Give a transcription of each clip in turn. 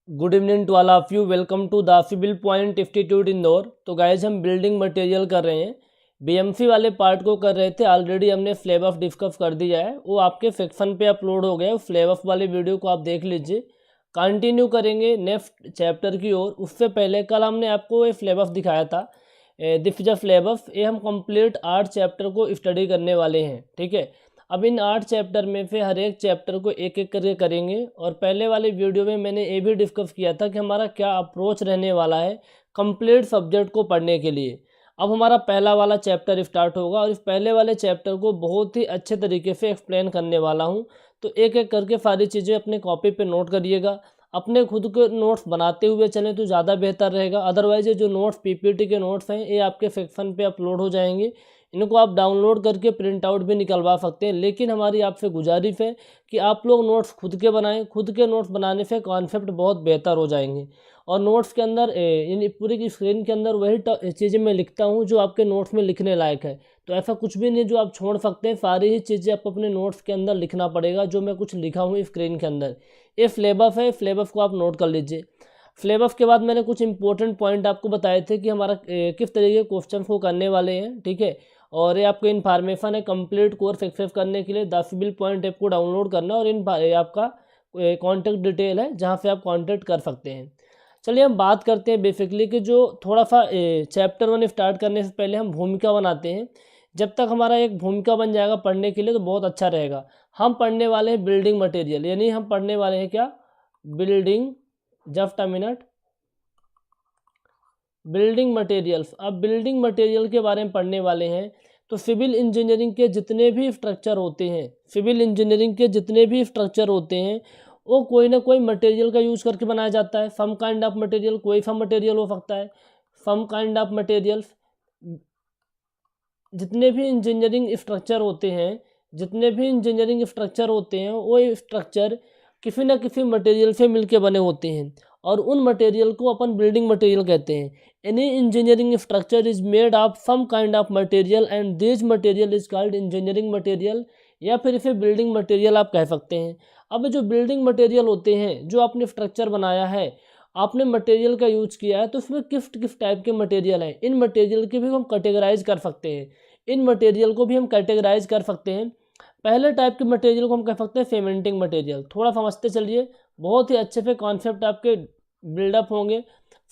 Good evening to all of you. Welcome to the civil point institute Indore. तो guys हम building material कर रहे हैं। बीएमसी वाले पार्ट को कर रहे थे, ऑलरेडी हमने फ्लेव ऑफ डिस्कस कर दिया है, वो आपके सेक्शन पे अपलोड हो गया है। फ्लेव ऑफ वाले वीडियो को आप देख लीजिए। कंटिन्यू करेंगे नेक्स्ट चैप्टर की ओर। उससे पहले कल हमने आपको ये फ्लेव ऑफ दिखाया था, दिस इज अ फ्लेव ऑफ। ये हम कंप्लीट 8 चैप्टर को स्टडी करने वाले हैं, ठीक है। अब इन 8 चैप्टर में से हर एक चैप्टर को एक एक करके करेंगे। और पहले वाले वीडियो में मैंने ये भी डिस्कस किया था कि हमारा क्या अप्रोच रहने वाला है कंप्लीट सब्जेक्ट को पढ़ने के लिए। अब हमारा पहला वाला चैप्टर स्टार्ट होगा और इस पहले वाले चैप्टर को बहुत ही अच्छे तरीके से एक्सप्लेन करने वाला हूँ। तो एक एक करके सारी चीज़ें अपने कॉपी पे नोट करिएगा। अपने खुद के नोट्स बनाते हुए चलें तो ज़्यादा बेहतर रहेगा। अदरवाइज ये जो नोट्स पीपीटी के नोट्स हैं ये आपके सेक्शन पे अपलोड हो जाएंगे। इनको आप डाउनलोड करके प्रिंट आउट भी निकलवा सकते हैं, लेकिन हमारी आपसे गुजारिश है कि आप लोग नोट्स खुद के बनाएं। खुद के नोट्स बनाने से कॉन्सेप्ट बहुत बेहतर हो जाएंगे। और नोट्स के अंदर यानी पूरी की स्क्रीन के अंदर वही चीज़ें मैं लिखता हूँ जो आपके नोट्स में लिखने लायक है। तो ऐसा कुछ भी नहीं जो आप छोड़ सकते हैं, सारी ही चीज़ें आपको अपने नोट्स के अंदर लिखना पड़ेगा जो मैं कुछ लिखा हूँ स्क्रीन के अंदर। ये फ्लेबफ है, फ्लेबफ को आप नोट कर लीजिए। फ्लेबफ के बाद मैंने कुछ इंपॉर्टेंट पॉइंट आपको बताए थे कि हमारा किस तरीके के क्वेश्चन को करने वाले हैं, ठीक है। और ये आपको इन्फॉर्मेशन है कंप्लीट कोर्स एक्सेस करने के लिए द सिविल पॉइंट ऐप को डाउनलोड करना। और आपका कॉन्टैक्ट डिटेल है जहाँ से आप कॉन्टैक्ट कर सकते हैं। चलिए हम बात करते हैं बेसिकली कि जो थोड़ा सा चैप्टर 1 स्टार्ट करने से पहले हम भूमिका बनाते हैं। जब तक हमारा एक भूमिका बन जाएगा पढ़ने के लिए तो बहुत अच्छा रहेगा। हम पढ़ने वाले हैं बिल्डिंग मटेरियल, यानी हम पढ़ने वाले हैं क्या, building, just a minute, building materials. अब बिल्डिंग मटेरियल के बारे में पढ़ने वाले हैं। तो सिविल इंजीनियरिंग के जितने भी स्ट्रक्चर होते हैं, सिविल इंजीनियरिंग के जितने भी स्ट्रक्चर होते हैं वो कोई ना कोई मटेरियल का यूज़ करके बनाया जाता है। सम काइंड ऑफ मटेरियल, कोई सा मटेरियल हो सकता है, सम काइंड ऑफ मटेरियल्स। जितने भी इंजीनियरिंग स्ट्रक्चर होते हैं, जितने भी इंजीनियरिंग स्ट्रक्चर होते हैं वो स्ट्रक्चर किसी न किसी मटेरियल से मिलके बने होते हैं और उन मटेरियल को अपन बिल्डिंग मटेरियल कहते हैं। Any engineering structure is made of some kind of material and this material is called engineering material, या फिर इसे बिल्डिंग मटेरियल आप कह सकते हैं। अब जो बिल्डिंग मटेरियल होते हैं, जो आपने स्ट्रक्चर बनाया है, आपने मटेरियल का यूज किया है, तो उसमें किस किस टाइप के मटेरियल हैं, इन मटेरियल के भी हम कैटेगराइज कर सकते हैं। इन मटेरियल को भी हम कैटेगराइज कर सकते हैं। पहले टाइप के मटेरियल को हम कह सकते हैं सीमेंटिंग मटेरियल। थोड़ा समझते चलिए, बहुत ही अच्छे से कॉन्सेप्ट आपके बिल्डअप होंगे।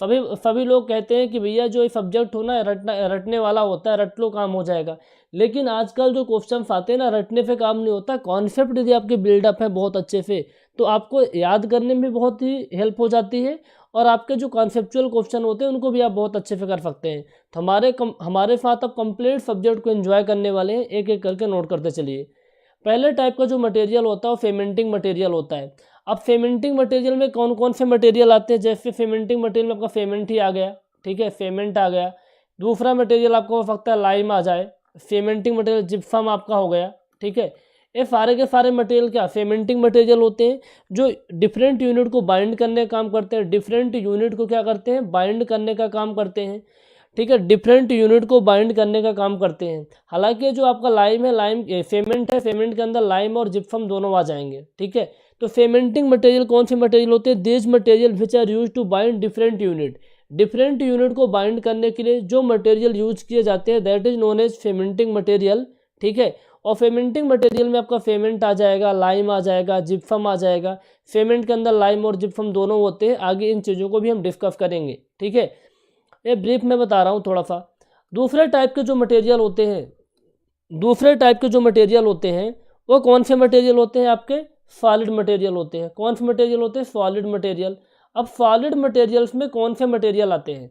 सभी लोग कहते हैं कि भैया जो ये सब्जेक्ट हो ना रटने वाला होता है, रट लो काम हो जाएगा। लेकिन आजकल जो क्वेश्चन आते हैं ना, रटने से काम नहीं होता। कॉन्सेप्ट यदि आपके बिल्डअप है बहुत अच्छे से तो आपको याद करने में बहुत ही हेल्प हो जाती है। और आपके जो कॉन्सेप्चुअल क्वेश्चन होते हैं उनको भी आप बहुत अच्छे से कर सकते हैं। तो हमारे साथ आप कंप्लीट सब्जेक्ट को एंजॉय करने वाले हैं। एक एक करके नोट करते चलिए। पहले टाइप का जो मटेरियल होता है वो सीमेंटिंग मटेरियल होता है। अब सीमेंटिंग मटेरियल में कौन कौन से मटेरियल आते हैं, जैसे सीमेंटिंग मटेरियल में आपका सीमेंट ही आ गया, ठीक है, सीमेंट आ गया। दूसरा मटेरियल आपका हो सकता है लाइम आ जाए। सीमेंटिंग मटेरियल जिप्सम आपका हो गया, ठीक है। ये सारे के सारे मटेरियल क्या सीमेंटिंग मटेरियल होते हैं, जो डिफरेंट यूनिट को बाइंड करने का काम करते हैं। डिफरेंट यूनिट को क्या करते हैं, बाइंड करने का काम करते हैं, ठीक है। डिफरेंट यूनिट को बाइंड करने का काम करते हैं। हालांकि जो आपका लाइम है, लाइम सीमेंट है, सीमेंट के अंदर लाइम और जिप्सम दोनों आ जाएंगे, ठीक है। तो सीमेंटिंग मटेरियल कौन से मटेरियल होते हैं, this material which are use to bind different unit. Different unit को बाइंड करने के लिए जो मटेरियल यूज किए जाते हैं that is known as cementing material, ठीक है। और सीमेंटिंग मटेरियल में आपका सीमेंट आ जाएगा, लाइम आ जाएगा, जिप्सम आ जाएगा। सीमेंट के अंदर लाइम और जिप्सम दोनों होते हैं। आगे इन चीज़ों को भी हम डिस्कस करेंगे, ठीक है। ये ब्रीफ में बता रहा हूँ थोड़ा सा। दूसरे टाइप के जो मटेरियल होते हैं, दूसरे टाइप के जो मटेरियल होते हैं वो कौन से मटेरियल होते हैं, आपके सॉलिड मटेरियल होते हैं। कौन से मटेरियल होते हैं, सॉलिड मटेरियल। अब सॉलिड मटेरियल्स में कौन से मटेरियल आते हैं,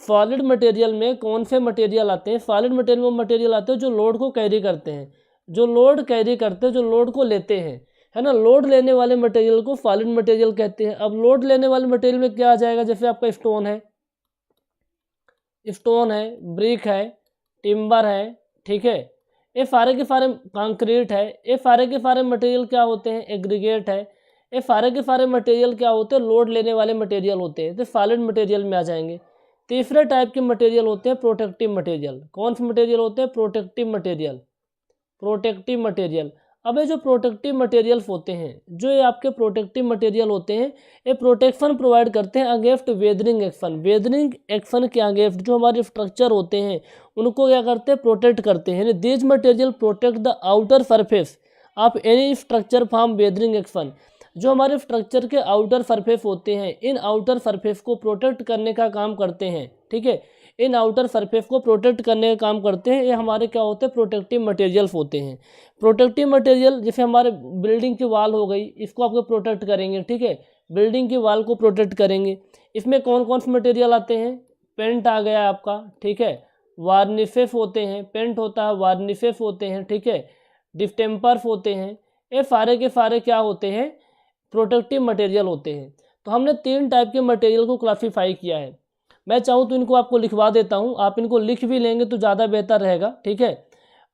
सॉलिड मटेरियल में कौन से मटेरियल आते हैं, सॉलिड मटेरियल में मटेरियल आते हैं जो लोड को कैरी करते हैं, जो लोड कैरी करते हैं, जो लोड को लेते हैं, है ना। लोड लेने वाले मटेरियल को सॉलिड मटेरियल कहते हैं। अब लोड लेने वाले मटेरियल में क्या आ जाएगा, जैसे आपका स्टोन है, स्टोन है, ब्रिक है, टिम्बर है, ठीक है। ये सारे के सारे कंक्रीट है, ये सारे के सारे मटेरियल क्या होते हैं, एग्रीगेट है। ये सारे के सारे मटेरियल क्या होते हैं, लोड लेने वाले मटेरियल होते हैं, तो सॉलिड मटेरियल में आ जाएंगे। तीसरे टाइप के मटेरियल होते हैं प्रोटेक्टिव मटेरियल। कौन से मटेरियल होते हैं, प्रोटेक्टिव मटेरियल, प्रोटेक्टिव मटेरियल। अब ये जो प्रोटेक्टिव मटेरियल्स होते हैं, जो ये आपके प्रोटेक्टिव मटेरियल होते हैं, ये प्रोटेक्शन प्रोवाइड करते हैं against weathering action. Weathering action के अगेंस्ट जो हमारे स्ट्रक्चर होते हैं उनको क्या करते हैं, प्रोटेक्ट करते हैं। यानी these material protect the outer surface of any structure from weathering action. जो हमारे स्ट्रक्चर के आउटर सरफेस होते हैं, इन आउटर सरफेस को प्रोटेक्ट करने का काम करते हैं। ठीक है, इन आउटर सरफेस को प्रोटेक्ट करने का काम करते हैं। ये हमारे क्या होते हैं, प्रोटेक्टिव मटेरियल्स होते हैं। प्रोटेक्टिव मटेरियल जैसे हमारे बिल्डिंग की वॉल हो गई, इसको आपको प्रोटेक्ट करेंगे। ठीक है, बिल्डिंग की वॉल को प्रोटेक्ट करेंगे। इसमें कौन कौन से मटेरियल आते हैं, पेंट आ गया आपका, ठीक है, वार्निशेस होते हैं, पेंट होता है, वार्निशेस होते हैं, ठीक है, डिस्टेम्पर्स होते हैं। ये सारे के सारे क्या होते हैं, प्रोटेक्टिव मटेरियल होते हैं। तो हमने 3 टाइप के मटेरियल को क्लासीफाई किया है। मैं चाहूँ तो इनको आपको लिखवा देता हूँ, आप इनको लिख भी लेंगे तो ज़्यादा बेहतर रहेगा। ठीक है,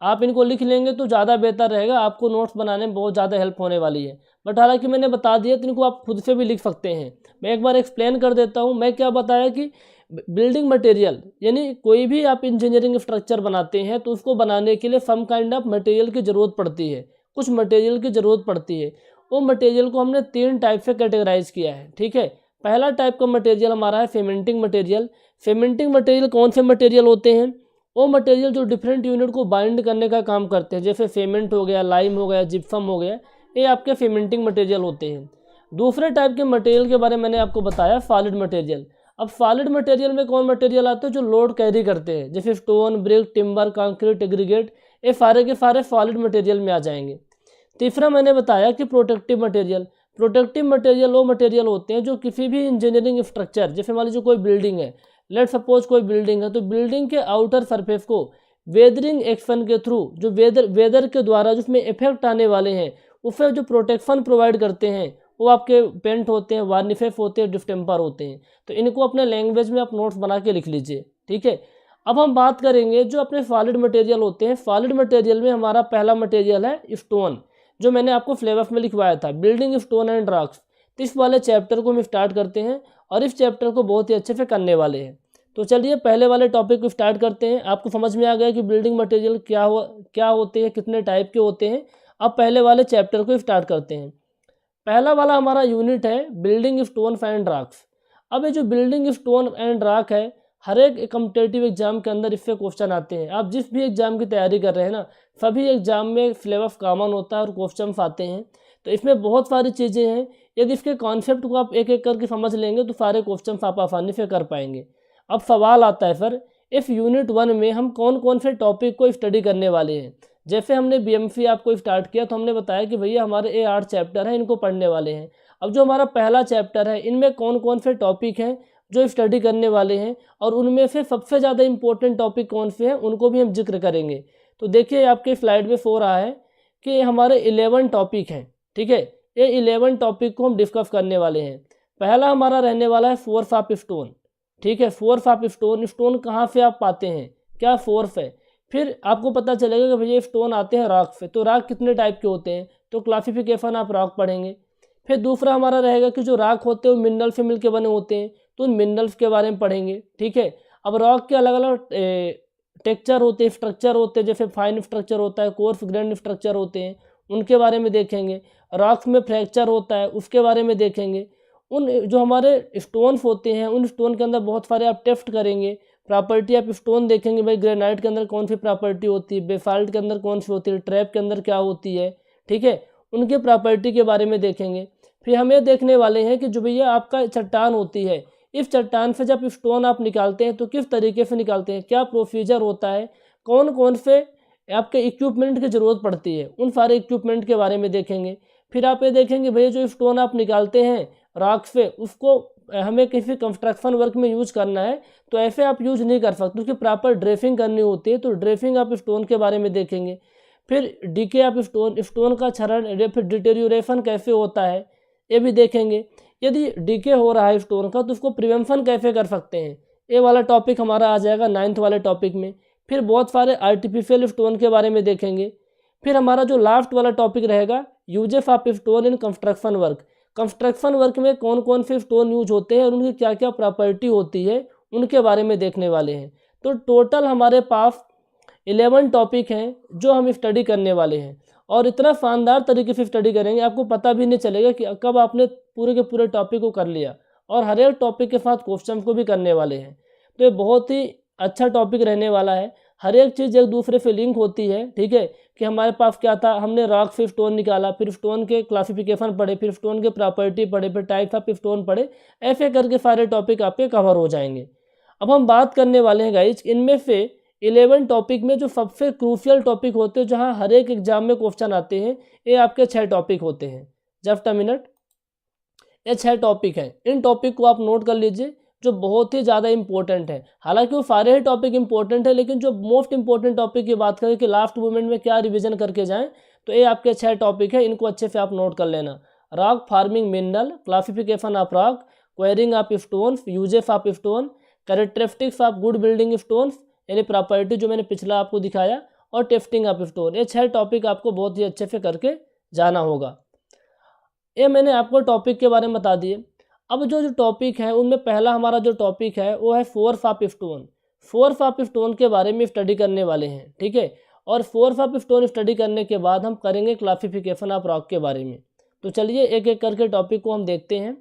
आप इनको लिख लेंगे तो ज़्यादा बेहतर रहेगा, आपको नोट्स बनाने में बहुत ज़्यादा हेल्प होने वाली है। बट हालांकि मैंने बता दिया तो इनको आप खुद से भी लिख सकते हैं। मैं एक बार एक्सप्लेन कर देता हूँ। मैं क्या बताया कि बिल्डिंग मटेरियल यानी कोई भी आप इंजीनियरिंग स्ट्रक्चर बनाते हैं तो उसको बनाने के लिए सम काइंड ऑफ मटेरियल की ज़रूरत पड़ती है, कुछ मटेरियल की ज़रूरत पड़ती है। वो मटेरियल को हमने 3 टाइप से कैटेगराइज किया है। ठीक है, पहला टाइप का मटेरियल हमारा है सीमेंटिंग मटेरियल। सीमेंटिंग मटेरियल कौन से मटेरियल होते हैं, वो मटेरियल जो डिफरेंट यूनिट को बाइंड करने का काम करते हैं, जैसे सीमेंट हो गया, लाइम हो गया, जिप्सम हो गया, ये आपके सीमेंटिंग मटेरियल होते हैं। दूसरे टाइप के मटेरियल के बारे में मैंने आपको बताया सॉलिड मटेरियल। अब सॉलिड मटेरियल में कौन मटेरियल आते हैं, जो लोड कैरी करते हैं, जैसे stone, brick, timber, concrete, aggregate, ये सारे के सारे सॉलिड मटेरियल में आ जाएंगे। तीसरा मैंने बताया कि प्रोटेक्टिव मटेरियल। प्रोटेक्टिव मटेरियल वो मटेरियल होते हैं जो किसी भी इंजीनियरिंग स्ट्रक्चर, जैसे मान लीजिए कोई बिल्डिंग है, लेट सपोज कोई बिल्डिंग है, तो बिल्डिंग के आउटर सरफेस को वेदरिंग एक्शन के थ्रू, जो वेदर के द्वारा जिसमें इफेक्ट आने वाले हैं, उससे जो प्रोटेक्शन प्रोवाइड करते हैं, वो आपके पेंट होते हैं, वार्निशेस होते हैं, डिस्टेम्पर होते हैं। तो इनको अपने लैंग्वेज में आप नोट्स बना के लिख लीजिए। ठीक है, अब हम बात करेंगे जो अपने सॉलिड मटेरियल होते हैं। सॉलिड मटेरियल में हमारा पहला मटेरियल है स्टोन, जो मैंने आपको फ्लेवर्स में लिखवाया था, बिल्डिंग स्टोन एंड रॉक्स। तो इस वाले चैप्टर को हम स्टार्ट करते हैं और इस चैप्टर को बहुत ही अच्छे से करने वाले हैं। तो चलिए पहले वाले टॉपिक को स्टार्ट करते हैं। आपको समझ में आ गया कि बिल्डिंग मटेरियल क्या होते हैं, कितने टाइप के होते हैं। अब पहले वाले चैप्टर को स्टार्ट करते हैं। पहला वाला हमारा यूनिट है बिल्डिंग स्टोन एंड रॉक्स। अब ये जो बिल्डिंग स्टोन एंड रॉक है, हर एक कॉम्पिटिटिव एग्जाम के अंदर इससे क्वेश्चन आते हैं। आप जिस भी एग्जाम की तैयारी कर रहे हैं ना, सभी एग्जाम में सिलेबस कॉमन होता है और क्वेश्चन आते हैं। तो इसमें बहुत सारी चीज़ें हैं, यदि इसके कॉन्सेप्ट को आप एक एक करके समझ लेंगे तो सारे क्वेश्चन आप आसानी से कर पाएंगे। अब सवाल आता है सर, इस यूनिट 1 में हम कौन कौन से टॉपिक को स्टडी करने वाले हैं। जैसे हमने बीएमसी आपको स्टार्ट किया तो हमने बताया कि भैया हमारे ये 8 चैप्टर हैं, इनको पढ़ने वाले हैं। अब जो हमारा पहला चैप्टर है, इनमें कौन कौन से टॉपिक हैं जो स्टडी करने वाले हैं, और उनमें से सबसे ज़्यादा इंपॉर्टेंट टॉपिक कौन से हैं उनको भी हम जिक्र करेंगे। तो देखिए आपके स्लाइड में हो रहा है कि हमारे 11 टॉपिक हैं। ठीक है, ये 11 टॉपिक को हम डिस्कस करने वाले हैं। पहला हमारा रहने वाला है फोर्स ऑफ स्टोन। ठीक है, फोर्स ऑफ स्टोन, स्टोन कहाँ से आप पाते हैं, क्या फोर्स है। फिर आपको पता चलेगा कि भैया स्टोन आते हैं रॉक से, तो रॉक कितने टाइप के होते हैं, तो क्लासिफिकेशन आप रॉक पढ़ेंगे। फिर दूसरा हमारा रहेगा कि जो रॉक होते हैं वो मिनरल से मिलकर बने होते हैं, तो उन मिनरल्स के बारे में पढ़ेंगे। ठीक है, अब रॉक के अलग अलग टेक्सचर होते हैं, स्ट्रक्चर होते हैं, जैसे फाइन स्ट्रक्चर होता है, कोर्स ग्रैंड स्ट्रक्चर होते हैं, उनके बारे में देखेंगे। रॉक्स में फ्रैक्चर होता है, उसके बारे में देखेंगे। उन जो हमारे स्टोन्स होते हैं, उन स्टोन के अंदर बहुत सारे आप टेस्ट करेंगे, प्रॉपर्टी आप स्टोन देखेंगे, भाई ग्रेनाइट के अंदर कौन सी प्रॉपर्टी होती है, बेसाल्ट के अंदर कौन सी होती है, ट्रैप के अंदर क्या होती है। ठीक है, उनके प्रॉपर्टी के बारे में देखेंगे। फिर हम ये देखने वाले हैं कि जो भैया आपका चट्टान होती है, इस चट्टान से जब स्टोन आप निकालते हैं तो किस तरीके से निकालते हैं, क्या प्रोसीजर होता है, कौन कौन से आपके इक्विपमेंट की ज़रूरत पड़ती है, उन सारे इक्विपमेंट के बारे में देखेंगे। फिर आप ये देखेंगे भैया जो स्टोन आप निकालते हैं रॉक से, उसको हमें किसी कंस्ट्रक्शन वर्क में यूज करना है तो ऐसे आप यूज नहीं कर सकते, उसकी प्रॉपर ड्रेसिंग करनी होती है, तो ड्रेसिंग आप स्टोन के बारे में देखेंगे। फिर डीके आप स्टोन का क्षरण, फिर डिटेरियोरेशन कैसे होता है ये भी देखेंगे। यदि डीके हो रहा है स्टोन का तो उसको प्रिवेंशन कैसे कर सकते हैं, ये वाला टॉपिक हमारा आ जाएगा 9th वाले टॉपिक में। फिर बहुत सारे आर्टिफिशियल स्टोन के बारे में देखेंगे। फिर हमारा जो लास्ट वाला टॉपिक रहेगा uses of stone in construction work. Construction work में कौन कौन से स्टोन यूज होते हैं और उनकी क्या क्या प्रॉपर्टी होती है, उनके बारे में देखने वाले हैं। तो टोटल हमारे पास 11 टॉपिक हैं जो हम स्टडी करने वाले हैं। और इतना शानदार तरीके से स्टडी करेंगे आपको पता भी नहीं चलेगा कि कब आपने पूरे के पूरे टॉपिक को कर लिया, और हर एक टॉपिक के साथ क्वेश्चन को भी करने वाले हैं। तो ये बहुत ही अच्छा टॉपिक रहने वाला है। हर एक चीज़ एक दूसरे से लिंक होती है, ठीक है। कि हमारे पास क्या था, हमने रॉक से स्टोन निकाला, फिर स्टोन के क्लासिफिकेशन पढ़े, फिर स्टोन के प्रॉपर्टी पढ़े, फिर टाइप्स ऑफ स्टोन पढ़े, ऐसे करके सारे टॉपिक आपके कवर हो जाएंगे। अब हम बात करने वाले हैं गाइज इनमें से 11 टॉपिक में जो सबसे क्रूशियल टॉपिक होते हैं, जहाँ हर एक एग्जाम में क्वेश्चन आते हैं, ये आपके 6 टॉपिक होते हैं। जस्ट अ मिनट, ये 6 टॉपिक हैं। इन टॉपिक को आप नोट कर लीजिए जो बहुत ही ज़्यादा इंपॉर्टेंट है। हालांकि वो सारे ही टॉपिक इंपॉर्टेंट है, लेकिन जो मोस्ट इंपॉर्टेंट टॉपिक की बात करें कि लास्ट मोमेंट में क्या रिवीजन करके जाएं, तो ये आपके 6 टॉपिक है। इनको अच्छे से आप नोट कर लेना। Rock farming mineral, classification of rock, quarrying of stones, uses of stone, characteristics of good building stones यानी प्रॉपर्टी जो मैंने पिछला आपको दिखाया, और टेस्टिंग ऑफ स्टोन। ये 6 टॉपिक आपको बहुत ही अच्छे से करके जाना होगा। ये मैंने आपको टॉपिक के बारे में बता दिए। अब जो टॉपिक है उनमें पहला हमारा जो टॉपिक है वो है force of stone. Force of stone के बारे में स्टडी करने वाले हैं, ठीक है। और फोर्स ऑफ स्टोन स्टडी करने के बाद हम करेंगे क्लासिफिकेशन ऑफ रॉक के बारे में। तो चलिए एक एक करके टॉपिक को हम देखते हैं।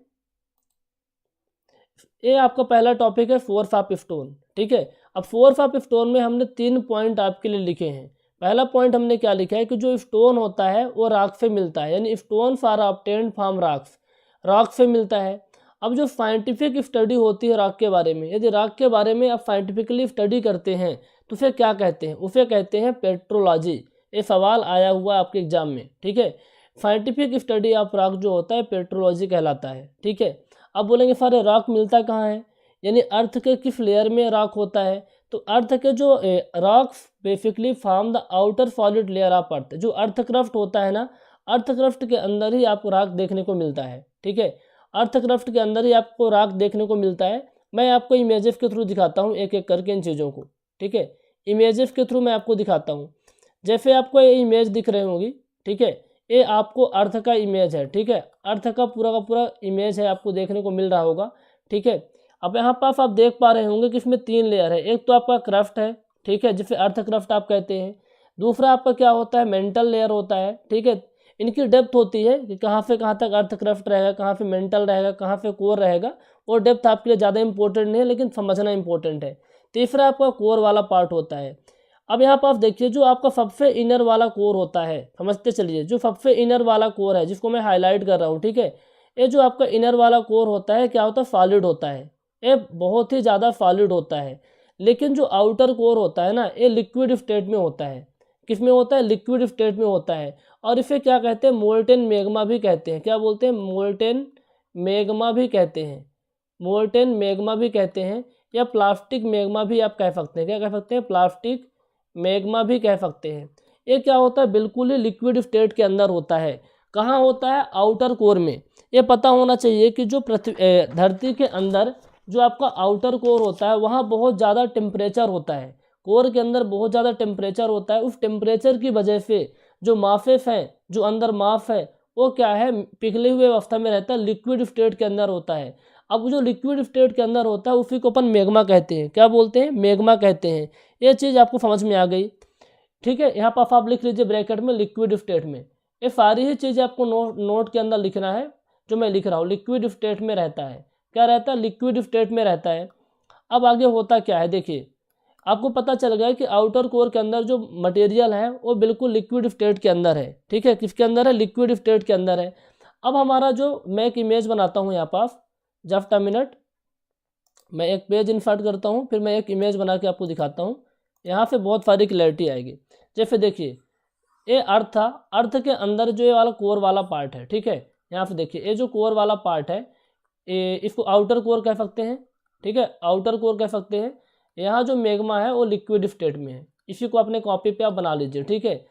ये आपका पहला टॉपिक है फोर्स ऑफ स्टोन, ठीक है। अब फोर्स ऑफ स्टोन में हमने 3 पॉइंट आपके लिए लिखे हैं। पहला पॉइंट हमने क्या लिखा है कि जो स्टोन होता है वो रॉक से मिलता है, यानी stones are obtained from rocks, rock से मिलता है। अब जो साइंटिफिक स्टडी होती है रॉक के बारे में, यदि रॉक के बारे में आप साइंटिफिकली स्टडी करते हैं तो उसे क्या कहते हैं, उसे कहते हैं पेट्रोलॉजी। ये सवाल आया हुआ है आपके एग्जाम में, ठीक है। साइंटिफिक स्टडी ऑफ रॉक जो होता है पेट्रोलॉजी कहलाता है, ठीक है। अब बोलेंगे सारे रॉक मिलता कहाँ है, यानी अर्थ के किस लेयर में रॉक होता है। तो अर्थ के जो rocks basically form the outer solid layer of earth, जो अर्थ क्रस्ट होता है ना, अर्थ क्रस्ट के अंदर ही आपको रॉक देखने को मिलता है, ठीक है। अर्थ क्रस्ट के अंदर ही आपको रॉक देखने को मिलता है। मैं आपको इमेजेस के थ्रू दिखाता हूँ एक एक करके इन चीज़ों को, ठीक है। इमेजेस के थ्रू मैं आपको दिखाता हूँ। जैसे आपको ये इमेज दिख रही होगी, ठीक है, ये आपको अर्थ का इमेज है, ठीक है। अर्थ का पूरा इमेज है, आपको देखने को मिल रहा होगा, ठीक है। अब यहाँ पास आप देख पा रहे होंगे कि इसमें 3 लेयर है। एक तो आपका क्रस्ट है, ठीक है, जिसे अर्थ क्रस्ट आप कहते हैं। दूसरा आपका क्या होता है, मेंटल लेयर होता है, ठीक है। इनकी डेप्थ होती है कि कहाँ से कहाँ तक अर्थ क्रस्ट रहेगा, कहाँ से मेंटल रहेगा, कहाँ से कोर रहेगा। और डेप्थ आपके लिए ज़्यादा इंपॉर्टेंट नहीं है, लेकिन समझना इंपॉर्टेंट है। तीसरा आपका कोर वाला पार्ट होता है। अब यहाँ पर आप देखिए जो आपका सबसे इनर वाला कोर होता है, समझते चलिए, जो सबसे इनर वाला कोर है जिसको मैं हाईलाइट कर रहा हूँ, ठीक है। ये जो आपका इनर वाला कोर होता है क्या होता है, सॉलिड होता है। ये बहुत ही ज़्यादा सॉलिड होता है। लेकिन जो आउटर कोर होता है ना, ये लिक्विड स्टेट में होता है। किस में होता है, लिक्विड स्टेट में होता है। और इसे क्या कहते हैं, मोल्टेन मैग्मा भी कहते हैं। क्या बोलते हैं, मोल्टेन मैग्मा भी कहते हैं। मोल्टेन मैग्मा भी कहते हैं, या प्लास्टिक मैग्मा भी आप कह सकते हैं। क्या कह सकते हैं, प्लास्टिक मैग्मा भी कह सकते हैं। ये क्या होता है, बिल्कुल ही लिक्विड स्टेट के अंदर होता है। कहाँ होता है, आउटर कोर में। ये पता होना चाहिए कि जो धरती के अंदर जो आपका आउटर कोर होता है वहाँ बहुत ज़्यादा टेम्परेचर होता है। कोर के अंदर बहुत ज़्यादा टेम्परेचर होता है। उस टेम्परेचर की वजह से जो माफेस हैं, जो अंदर माफ है, वो क्या है, पिघले हुए अवस्था में रहता है, लिक्विड स्टेट के अंदर होता है। अब जो लिक्विड स्टेट के अंदर होता है उसी को अपन मैग्मा कहते हैं। क्या बोलते हैं, मैग्मा कहते हैं। ये चीज़ आपको समझ में आ गई, ठीक है। यहाँ पर आप लिख लीजिए ब्रैकेट में लिक्विड स्टेट में। ये सारी ही चीज़ें आपको नोट के अंदर लिखना है जो मैं लिख रहा हूँ। लिक्विड स्टेट में रहता है, क्या रहता है, लिक्विड स्टेट में रहता है। अब आगे होता क्या है, देखिए आपको पता चल गया कि आउटर कोर के अंदर जो मटेरियल है वो बिल्कुल लिक्विड स्टेट के अंदर है, ठीक है। किसके अंदर है, लिक्विड स्टेट के अंदर है। अब हमारा जो मैं एक इमेज बनाता हूँ यहाँ पास, जस्ट अ मिनट, मैं एक पेज इंसर्ट करता हूँ, फिर मैं एक इमेज बना के आपको दिखाता हूँ। यहाँ से बहुत सारी क्लैरिटी आएगी। जैसे देखिए ये अर्थ था, अर्थ के अंदर जो ये वाला कोर वाला पार्ट है, ठीक है। यहाँ से देखिए ये जो कोर वाला पार्ट है, इसको आउटर कोर कह सकते हैं, ठीक है, आउटर कोर कह सकते हैं। यहाँ जो मैग्मा है वो लिक्विड स्टेट में है। इसी को अपने कॉपी पे आप बना लीजिए, ठीक है,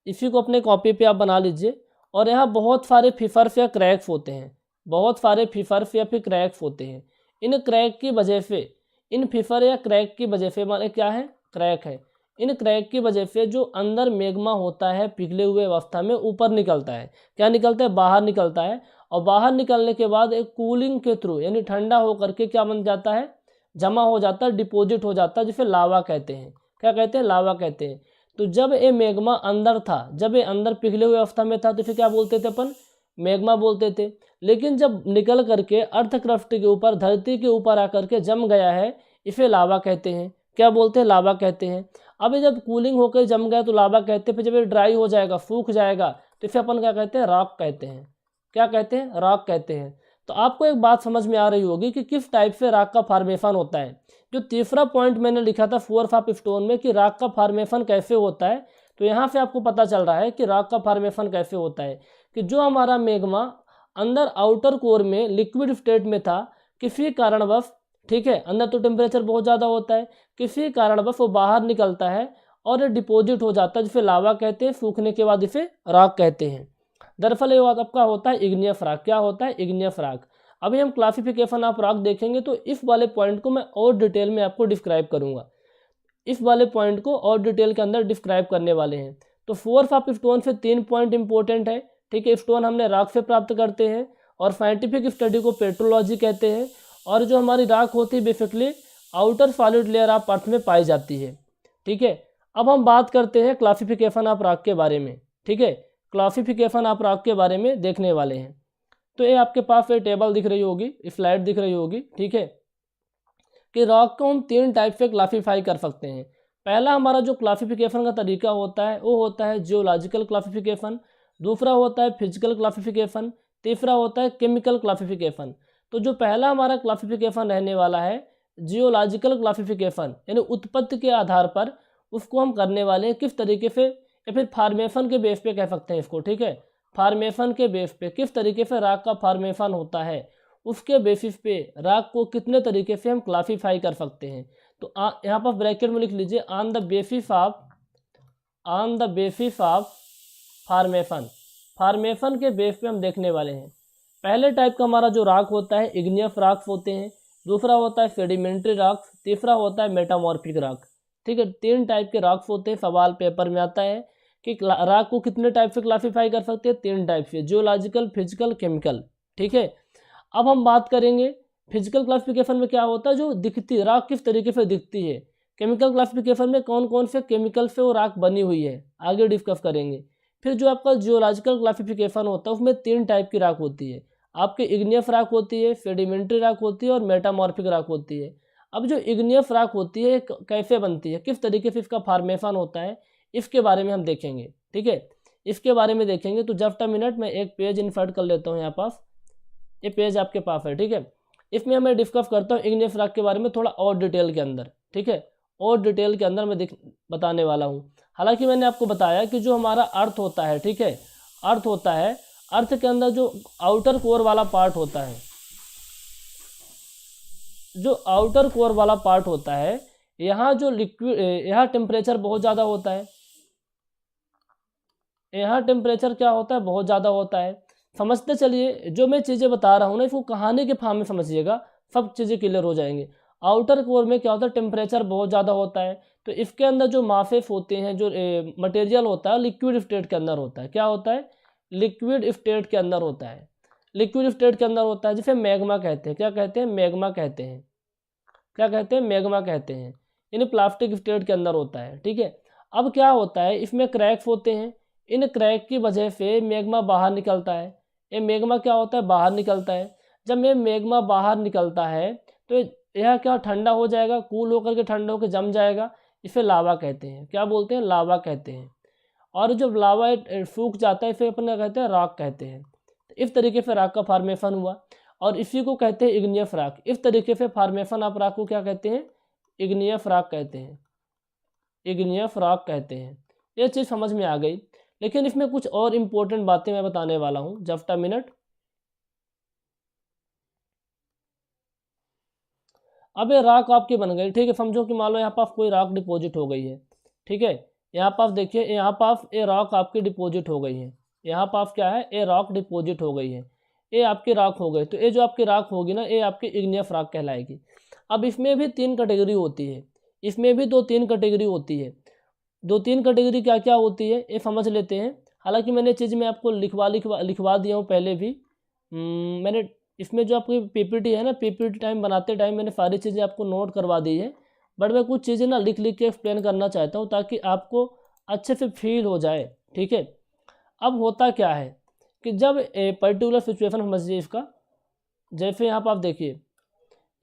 इसी को अपने कॉपी पे आप बना लीजिए। और यहाँ बहुत सारे फिफर्स या क्रैक्स होते हैं, बहुत सारे फिफर्स या फिर क्रैक्स होते हैं। इन क्रैक की वजह से, इन फिफर या क्रैक की वजह से, माने क्या है, क्रैक है, इन क्रैक की वजह से जो अंदर मैग्मा होता है पिघले हुए अवस्था में ऊपर निकलता है। क्या निकलता है, बाहर निकलता है। और बाहर निकलने के बाद एक कूलिंग के थ्रू, यानी ठंडा होकर के क्या बन जाता है, जमा हो जाता है, डिपॉजिट हो जाता है, जिसे लावा कहते हैं। क्या कहते हैं, लावा कहते हैं। तो जब ये मैग्मा अंदर था, जब ये अंदर पिघले हुए अवस्था में था, तो फिर क्या बोलते थे अपन, मैग्मा बोलते थे। लेकिन जब निकल करके अर्थ क्रस्ट के ऊपर, धरती के ऊपर आकर के जम गया है, इसे लावा कहते हैं। क्या बोलते हैं, लावा कहते हैं। अब ये जब कूलिंग होकर जम गया तो लावा कहते हैं। फिर जब ये ड्राई हो जाएगा, सूख जाएगा, तो फिर अपन क्या कहते हैं, रॉक कहते हैं। क्या कहते हैं, रॉक कहते हैं। तो आपको एक बात समझ में आ रही होगी कि किस टाइप से रॉक का फॉर्मेशन होता है। जो तीसरा पॉइंट मैंने लिखा था फोर्थ ऑफ स्टोन में कि रॉक का फॉर्मेशन कैसे होता है, तो यहाँ से आपको पता चल रहा है कि रॉक का फॉर्मेशन कैसे होता है। कि जो हमारा मैग्मा अंदर आउटर कोर में लिक्विड स्टेट में था, किसी कारणवश, ठीक है, अंदर तो टेम्परेचर बहुत ज़्यादा होता है, किसी कारणवश वो बाहर निकलता है और डिपॉजिट हो जाता है, जिसे लावा कहते हैं। सूखने के बाद इसे रॉक कहते हैं। दरअसल ये आपका होता है इग्नियस रॉक। क्या होता है, इग्नियस रॉक। अभी हम क्लासिफिकेशन ऑफ रॉक देखेंगे तो इस वाले पॉइंट को मैं और डिटेल में आपको डिस्क्राइब करूंगा। इस वाले पॉइंट को और डिटेल के अंदर डिस्क्राइब करने वाले हैं। तो फोर्थ ऑफ स्टोन से 3 पॉइंट इंपॉर्टेंट है, ठीक है। स्टोन हमने रॉक से प्राप्त करते हैं और साइंटिफिक स्टडी को पेट्रोलॉजी कहते हैं। और जो हमारी रॉक होती है basically outer solid layer of earth में पाई जाती है, ठीक है। अब हम बात करते हैं क्लासिफिकेशन ऑफ रॉक के बारे में, ठीक है। क्लासिफिकेशन ऑफ रॉक के बारे में देखने वाले हैं। तो ये आपके पास ये टेबल दिख रही होगी, स्लाइड दिख रही होगी, ठीक है, कि रॉक को हम 3 टाइप से क्लासीफाई कर सकते हैं। पहला हमारा जो क्लासिफिकेशन का तरीका होता है वो होता है जियोलॉजिकल क्लासिफिकेशन, दूसरा होता है फिजिकल क्लासिफिकेशन, तीसरा होता है केमिकल क्लासिफिकेशन। तो जो पहला हमारा क्लासिफिकेशन रहने वाला है जियोलॉजिकल क्लासिफिकेशन, यानी उत्पत्ति के आधार पर उसको हम करने वाले हैं। किस तरीके से, या फिर फार्मेशन के बेस पे कह सकते हैं इसको, ठीक है। फार्मेशन के बेस पे किस तरीके से रॉक का फार्मेशन होता है, उसके बेसिस पे रॉक को कितने तरीके से हम क्लासीफाई कर सकते हैं। तो यहाँ पर ब्रैकेट में लिख लीजिए on the basis of formation. Formation के बेस पे हम देखने वाले हैं। पहले टाइप का हमारा जो रॉक होता है इग्नियस रॉक्स होते हैं, दूसरा होता है सेडिमेंट्री रॉक्स, तीसरा होता है मेटामॉर्फिक रॉक, ठीक है। 3 टाइप के रॉक्स होते हैं। सवाल पेपर में आता है कि रॉक को कितने टाइप से क्लासीफाई कर सकते हैं, 3 टाइप से, जियोलॉजिकल, फिजिकल, केमिकल, ठीक है। अब हम बात करेंगे फिजिकल क्लासिफिकेशन में क्या होता है, जो दिखती है रॉक किस तरीके से दिखती है। केमिकल क्लासिफिकेशन में कौन कौन से केमिकल से वो रॉक बनी हुई है, आगे डिस्कस करेंगे। फिर जो आपका जियोलॉजिकल क्लासिफिकेशन होता है उसमें 3 टाइप की रॉक होती है। आपके इग्नियस रॉक होती है, सेडिमेंट्री रॉक होती है और मेटामॉर्फिक रॉक होती है। अब जो इग्नियस रॉक होती है कैसे बनती है, किस तरीके से इसका फॉर्मेशन होता है, इसके बारे में हम देखेंगे, ठीक है। इसके बारे में देखेंगे। तो जस्ट अ मिनट मैं एक पेज इंसर्ट कर लेता हूँ यहाँ पास, ये पेज आपके पास है, ठीक है। इसमें मैं डिस्कस करता हूँ इग्नियस रॉक के बारे में थोड़ा और डिटेल के अंदर, ठीक है। और डिटेल के अंदर मैं बताने वाला हूँ। हालांकि मैंने आपको बताया कि जो हमारा अर्थ होता है, ठीक है, अर्थ होता है, अर्थ के अंदर जो आउटर कोर वाला पार्ट होता है, जो आउटर कोर वाला पार्ट होता है, यहाँ जो लिक्विड, यहाँ टेम्परेचर बहुत ज़्यादा होता है। यहाँ टेम्परेचर क्या होता है, बहुत ज़्यादा होता है। समझते चलिए, जो मैं चीज़ें बता रहा हूँ ना इसको कहानी के फॉर्म में समझिएगा, सब चीज़ें क्लियर हो जाएंगे। आउटर कोर में क्या होता है, टेम्परेचर बहुत ज़्यादा होता है। तो इसके अंदर जो मासेस होते हैं, जो मटेरियल होता है लिक्विड स्टेट के अंदर होता है। क्या होता है, लिक्विड स्टेट के अंदर होता है। लिक्विड स्टेट के अंदर होता है जिसे मैग्मा कहते हैं। क्या कहते हैं, मैग्मा कहते हैं। क्या कहते हैं, मैग्मा कहते हैं। यानी प्लास्टिक स्टेट के अंदर होता है, ठीक है। अब क्या होता है, इसमें क्रैक्स होते हैं। इन क्रैक की वजह से मैग्मा बाहर निकलता है। ये मैग्मा क्या होता है, बाहर निकलता है। जब ये मैग्मा बाहर निकलता है तो यह क्या ठंडा हो जाएगा, कूल होकर के ठंडा होकर जम जाएगा। इसे लावा कहते हैं। क्या बोलते हैं, लावा कहते हैं। और जब लावा सूख जाता है इसे अपन क्या कहते हैं, रॉक कहते हैं। तो इस तरीके से रॉक का फॉर्मेशन हुआ और इसी को कहते हैं इग्नियस रॉक। इस तरीके से फॉर्मेशन ऑफ रॉक को क्या कहते हैं, इग्नियस रॉक कहते हैं। इग्नियस रॉक कहते हैं। ये चीज़ समझ में आ गई। लेकिन इसमें कुछ और इम्पोर्टेंट बातें मैं बताने वाला हूँ। Just a minute. अब ये रॉक आपकी बन गई, ठीक है। समझो कि मान लो यहाँ पास कोई रॉक डिपॉजिट हो गई है, ठीक है। यहाँ पास देखिए, यहाँ पास ये रॉक आपकी डिपॉजिट हो गई है। यहाँ पास क्या है, ये रॉक डिपॉजिट हो गई है। ये आपकी रॉक हो गई। तो ये जो आपकी रॉक होगी ना, ये आपकी इग्नियस रॉक कहलाएगी। अब इसमें भी 3 कैटेगरी होती है। इसमें भी 2-3 कैटेगरी होती है। 2-3 कैटेगरी क्या क्या होती है ये समझ लेते हैं। हालांकि मैंने चीज़ में आपको लिखवा दिया हूँ पहले भी। मैंने इसमें जो आपकी पीपीटी है ना, पीपीटी टाइम बनाते टाइम मैंने सारी चीज़ें आपको नोट करवा दी है। बट मैं कुछ चीज़ें ना लिख के एक्सप्लेन करना चाहता हूँ ताकि आपको अच्छे से फील हो जाए। ठीक है, अब होता क्या है कि जब ए पर्टिकुलर सिचुएशन समझिए इसका, जैसे यहाँ पर आप देखिए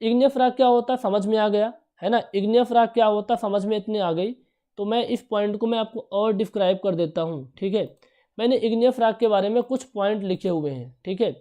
इग्नियस रॉक क्या होता है समझ में आ गया है ना, इग्नियस रॉक क्या होता है समझ में इतनी आ गई। तो मैं इस पॉइंट को मैं आपको और डिस्क्राइब कर देता हूँ। ठीक है, मैंने इग्नियस रॉक के बारे में कुछ पॉइंट लिखे हुए हैं। ठीक है,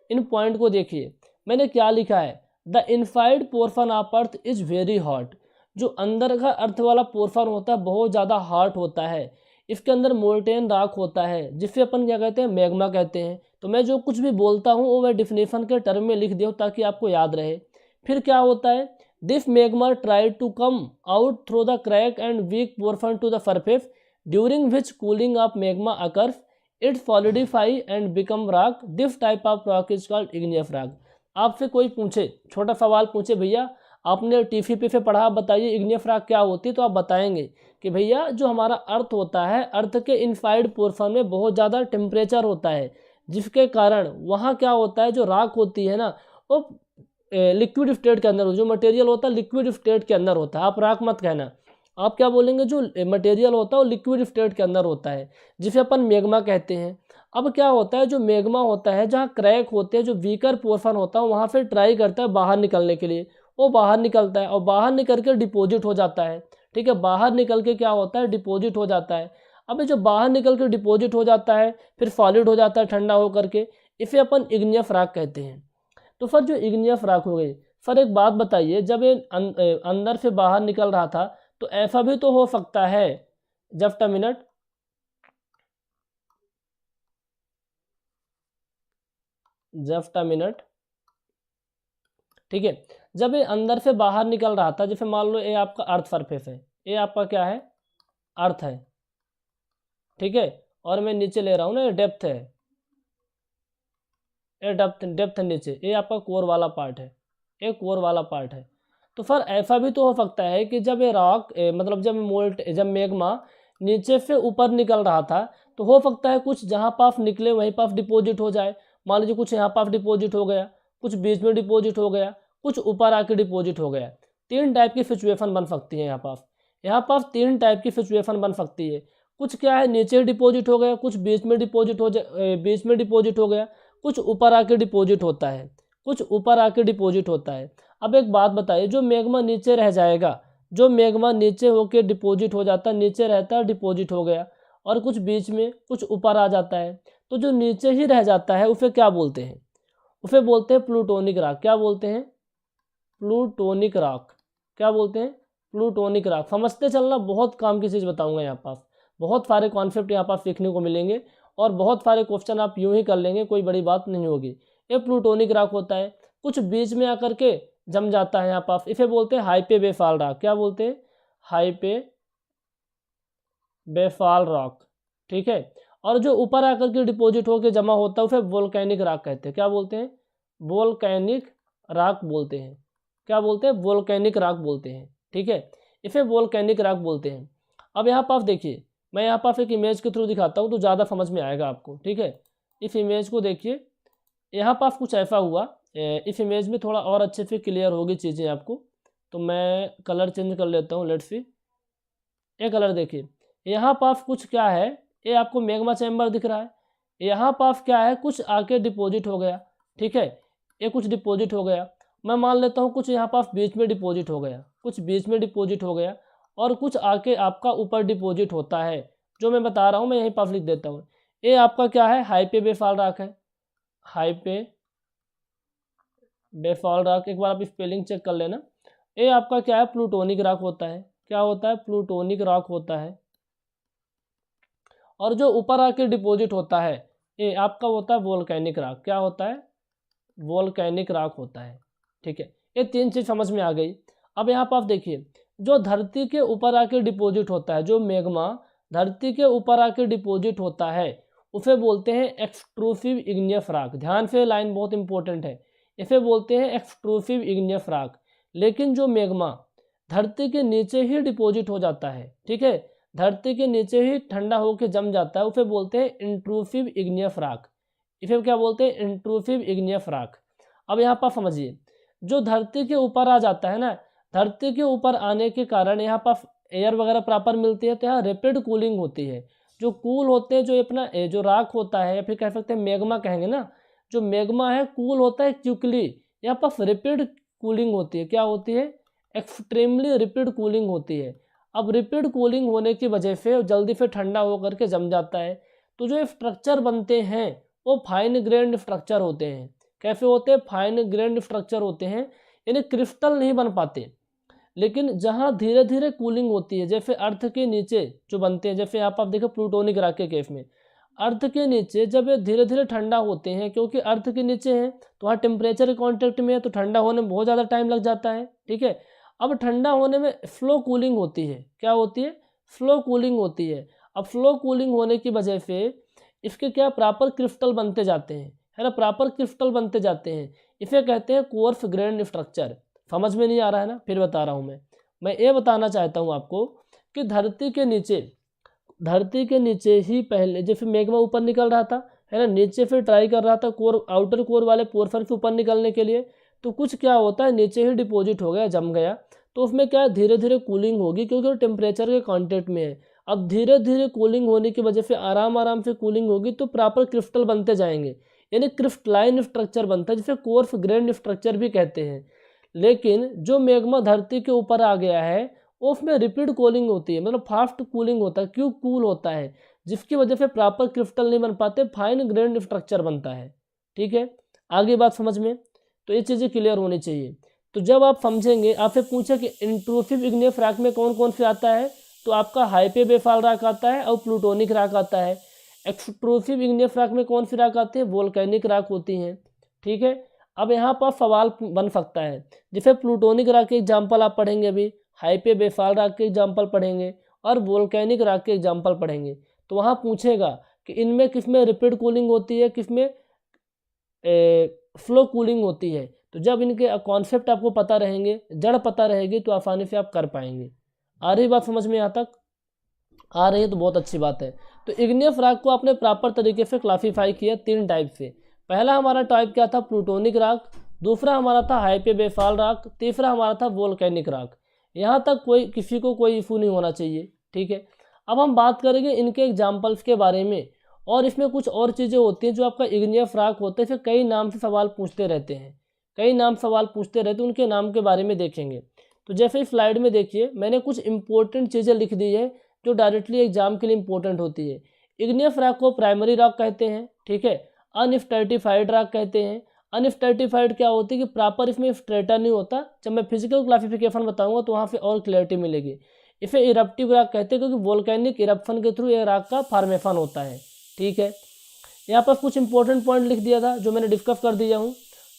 इन पॉइंट को देखिए मैंने क्या लिखा है, the inside portion of earth is very hot. जो अंदर का अर्थ वाला पोर्शन होता है बहुत ज़्यादा हॉट होता है। इसके अंदर मोल्टेन रॉक होता है जिससे अपन क्या कहते हैं, मैग्मा कहते हैं। तो मैं जो कुछ भी बोलता हूँ वो मैं डिफिनेशन के टर्म में लिख दिया हूँ ताकि आपको याद रहे। फिर क्या होता है, this magma try to come out through the crack and weak portion to the surface during which cooling of magma occurs it solidify and become rock. This type of rock is called igneous rock. आपसे कोई पूछे, छोटा सवाल पूछे, भैया आपने TCP से पढ़ा, बताइए इग्नियस रॉक क्या होती है, तो आप बताएंगे कि भैया जो हमारा अर्थ होता है, अर्थ के इनसाइड पोर्शन में बहुत ज़्यादा टेम्परेचर होता है जिसके कारण वहाँ क्या होता है, जो रॉक होती है ना वो लिक्विड स्टेट के अंदर, जो मटेरियल होता है लिक्विड स्टेट के अंदर होता है। आप रॉक मत कहना, आप क्या बोलेंगे, जो मटेरियल होता है वो लिक्विड स्टेट के अंदर होता है जिसे अपन मैग्मा कहते हैं। अब क्या होता है, जो मैग्मा होता है जहाँ क्रैक होते हैं, जो वीकर पोर्शन होता है वहाँ से ट्राई करता है बाहर निकलने के लिए, वो बाहर निकलता है और बाहर निकल के डिपोजिट हो जाता है। ठीक है, बाहर निकल के क्या होता है, डिपोजिट हो जाता है। अब ये जो बाहर निकल के डिपोजिट हो जाता है फिर सॉलिड हो जाता है ठंडा होकर के, इसे अपन इग्नियस रॉक कहते हैं। तो सर जो इग्नियस रॉक हो गई, सर एक बात बताइए, जब ये अंदर से बाहर निकल रहा था तो ऐसा भी तो हो सकता है, just a minute, just a minute. ठीक है, जब ये अंदर से बाहर निकल रहा था, जैसे मान लो ये आपका अर्थ सरफेस है, ये आपका क्या है, अर्थ है। ठीक है, और मैं नीचे ले रहा हूँ ना, ये डेप्थ है, ये डेप्थ डेप्थ नीचे, ये आपका कोर वाला पार्ट है, ये कोर वाला पार्ट है। तो सर ऐसा भी तो हो सकता है कि जब ये रॉक मतलब जब मैग्मा नीचे से ऊपर निकल रहा था तो हो सकता है कुछ जहाँ पास निकले वहीं पास डिपॉजिट हो जाए। मान लीजिए कुछ यहाँ पास डिपॉजिट हो गया, कुछ बीच में डिपॉजिट हो गया, कुछ ऊपर आके डिपॉजिट हो गया। तीन टाइप की सिचुएशन बन सकती है यहाँ पास तीन टाइप की सिचुएशन बन सकती है। कुछ क्या है, नीचे डिपॉजिट हो गया, कुछ बीच में डिपॉजिट बीच में डिपॉजिट हो गया, कुछ ऊपर आके डिपॉजिट होता है, कुछ ऊपर आके डिपॉजिट होता है। अब एक बात बताइए, जो मैग्मा नीचे रह जाएगा, जो मैग्मा नीचे होके डिपॉजिट हो जाता है, नीचे रहता है डिपॉजिट हो गया, और कुछ बीच में कुछ ऊपर आ जाता है, तो जो नीचे ही रह जाता है उसे क्या बोलते हैं, उसे बोलते हैं प्लूटोनिक रॉक। क्या बोलते हैं, प्लूटोनिक रॉक। क्या बोलते हैं, प्लूटोनिक रॉक। समझते चलना, बहुत काम की चीज़ बताऊंगा यहाँ पास, बहुत सारे कॉन्सेप्ट यहाँ पास सीखने को मिलेंगे और बहुत सारे क्वेश्चन आप यूं ही कर लेंगे, कोई बड़ी बात नहीं होगी। ये प्लूटोनिक रॉक होता है, कुछ बीच में आकर के जम जाता है यहाँ पास, इसे बोलते हैं हाइपे बेफाल रॉक। क्या बोलते हैं, हाइपे बेफाल रॉक। ठीक है, और जो ऊपर आकर के डिपॉजिट होकर जमा होता है उसे वोल्केनिक रॉक कहते हैं। क्या बोलते हैं, वोल्केनिक रॉक बोलते हैं। क्या बोलते हैं, वोल्केनिक रॉक बोलते हैं। ठीक है, इसे वोल्केनिक रॉक बोलते हैं। अब यहाँ पास देखिए, मैं यहाँ पास एक इमेज के थ्रू दिखाता हूँ तो ज़्यादा समझ में आएगा आपको। ठीक है, इस इमेज को देखिए, यहाँ पास कुछ ऐसा हुआ, इस इमेज में थोड़ा और अच्छे से क्लियर होगी चीज़ें आपको। तो मैं कलर चेंज कर लेता हूँ, लेट्स सी। ये कलर देखिए, यहाँ पास कुछ क्या है, ये आपको मैग्मा चैम्बर दिख रहा है, यहाँ पास क्या है, कुछ आके डिपॉजिट हो गया। ठीक है, ये कुछ डिपॉजिट हो गया, मैं मान लेता हूँ कुछ यहाँ पास बीच में डिपॉजिट हो गया, कुछ बीच में डिपॉजिट हो गया, और कुछ आके आपका ऊपर डिपॉजिट होता है। जो मैं बता रहा हूँ मैं यहीं पास लिख देता हूँ। ये आपका क्या है, हाइपे बेफाल रॉक है, हाइपे बेफाल रॉक। एक बार आप स्पेलिंग चेक कर लेना। ये आपका क्या है, प्लूटोनिक रॉक होता है। क्या होता है, प्लूटोनिक रॉक होता है। और जो ऊपर आके डिपॉजिट होता है ये आपका होता है वोल्केनिक रॉक। क्या होता है, वोल्केनिक रॉक होता है। ठीक है, ये तीन चीज़ समझ में आ गई। अब यहाँ पर आप देखिए, जो धरती के ऊपर आके डिपॉजिट होता है, जो मैग्मा धरती के ऊपर आके डिपॉजिट होता है उसे बोलते हैं एक्सट्रूसिव इग्नियस रॉक। ध्यान से, लाइन बहुत इंपॉर्टेंट है, इसे बोलते हैं एक्सट्रूसिव इग्नियस रॉक। लेकिन जो मैग्मा धरती के नीचे ही डिपॉजिट हो जाता है, ठीक है, धरती के नीचे ही ठंडा होकर जम जाता है, उसे बोलते हैं इंट्रूसिव इग्नियस रॉक। इसे क्या बोलते हैं, इंट्रूसिव इग्नियस रॉक। अब यहाँ पर समझिए, जो धरती के ऊपर आ जाता है ना, धरती के ऊपर आने के कारण यहाँ पर एयर वगैरह प्रॉपर मिलती है, तो यहाँ रैपिड कूलिंग होती है। जो कूल होते हैं, जो अपना जो राख होता है या फिर कह सकते हैं मैग्मा कहेंगे ना, जो मैग्मा है कूल होता है क्विकली, यहाँ पर रैपिड कूलिंग होती है। क्या होती है? एक्सट्रीमली रैपिड कूलिंग होती है। अब रैपिड कूलिंग होने की वजह से जल्दी से ठंडा होकर के जम जाता है। तो जो स्ट्रक्चर बनते हैं वो फाइन ग्रेन्ड स्ट्रक्चर होते हैं। कैसे होते हैं? फाइन ग्रेन्ड स्ट्रक्चर होते हैं, यानी क्रिस्टल नहीं बन पाते। लेकिन जहाँ धीरे धीरे कूलिंग होती है, जैसे अर्थ के नीचे जो बनते हैं, जैसे यहाँ पर आप देखो प्लूटोनिक रॉक के केस में, अर्थ के नीचे जब ये धीरे धीरे ठंडा होते हैं, क्योंकि अर्थ के नीचे हैं तो वहाँ टेम्परेचर के कॉन्टेक्ट में है, तो ठंडा होने में बहुत ज़्यादा टाइम लग जाता है। ठीक है, अब ठंडा होने में स्लो कूलिंग होती है। क्या होती है? स्लो कूलिंग होती है। अब स्लो कूलिंग होने की वजह से इसके क्या प्रॉपर क्रिस्टल बनते जाते हैं, है ना, प्रॉपर क्रिस्टल बनते जाते हैं। इसे कहते हैं कोर्स ग्रेन्ड स्ट्रक्चर। समझ में नहीं आ रहा है ना? फिर बता रहा हूँ मैं ये बताना चाहता हूँ आपको कि धरती के नीचे ही पहले जैसे मैग्मा ऊपर निकल रहा था, है ना, नीचे फिर ट्राई कर रहा था कोर, आउटर कोर वाले पोर्शन से ऊपर निकलने के लिए, तो कुछ क्या होता है, नीचे ही डिपॉजिट हो गया, जम गया। तो उसमें क्या धीरे धीरे कूलिंग होगी, क्योंकि वो टेम्परेचर के कांटेक्ट में है। अब धीरे धीरे कूलिंग होने की वजह से आराम आराम से कूलिंग होगी, तो प्रॉपर क्रिस्टल बनते जाएंगे, यानी क्रिस्टलाइन स्ट्रक्चर बनता है, जिसे कोर्स ग्रेन्ड स्ट्रक्चर भी कहते हैं। लेकिन जो मैग्मा धरती के ऊपर आ गया है उसमें रिपीड कूलिंग होती है, मतलब फास्ट कूलिंग होता है, क्यों कूल होता है, जिसकी वजह से प्रॉपर क्रिस्टल नहीं बन पाते, फाइन ग्रेन्ड स्ट्रक्चर बनता है। ठीक है, आगे बात समझ में, तो ये चीज़ें क्लियर होनी चाहिए। तो जब आप समझेंगे, आपसे पूछा कि इंट्रूसिव इग्नियस रॉक में कौन कौन से आता है, तो आपका हाइपेबेफाल रॉक आता है और प्लूटोनिक रॉक आता है। एक्सट्रूसिव इग्नियस रॉक में कौन सी रॉक आती है? वोल्केनिक रॉक होती हैं। ठीक है, अब यहाँ पर सवाल बन सकता है, जैसे प्लूटोनिक रॉक के एग्जाम्पल आप पढ़ेंगे, अभी हाइपेबेफाल रॉक के एग्जाम्पल पढ़ेंगे और वोल्केनिक रॉक के एग्जाम्पल पढ़ेंगे, तो वहाँ पूछेगा कि इनमें किसमें रिपीड कूलिंग होती है, किसमें फ्लो कूलिंग होती है। तो जब इनके कॉन्सेप्ट आपको पता रहेंगे, जड़ पता रहेगी, तो आसानी से आप कर पाएंगे। आ रही बात समझ में? यहाँ तक आ रही है तो बहुत अच्छी बात है। तो इग्नियस रॉक को आपने प्रॉपर तरीके से क्लासीफाई किया 3 टाइप से। पहला हमारा टाइप क्या था? Plutonic rock. दूसरा हमारा था हाइपेबेफाल रॉक। तीसरा हमारा था वोल्केनिक रॉक। यहाँ तक किसी को कोई इशू नहीं होना चाहिए। ठीक है, अब हम बात करेंगे इनके एग्जाम्पल्स के बारे में, और इसमें कुछ और चीज़ें होती हैं जो आपका इग्नियस रॉक होते हैं, फिर कई नाम से सवाल पूछते रहते हैं, उनके नाम के बारे में देखेंगे। तो जैसे इस स्लाइड में देखिए, मैंने कुछ इंपॉर्टेंट चीज़ें लिख दी है जो डायरेक्टली एग्जाम के लिए इंपॉर्टेंट होती है। इग्नियस रॉक को प्राइमरी रॉक कहते हैं। ठीक है, अनस्ट्रैटिफाइड रॉक कहते हैं। अनस्ट्रैटिफाइड क्या होती है कि प्रॉपर इसमें स्ट्रेटा नहीं होता। जब मैं फिजिकल क्लासिफिकेशन बताऊंगा तो वहाँ पे और क्लैरिटी मिलेगी। इसे इरप्टिव रॉक कहते हैं, क्योंकि वोल्केनिक इरप्शन के थ्रू ये रॉक का फॉर्मेशन होता है। ठीक है, यहाँ पर कुछ इंपॉर्टेंट पॉइंट लिख दिया था जो मैंने डिस्कस कर दिया हूँ।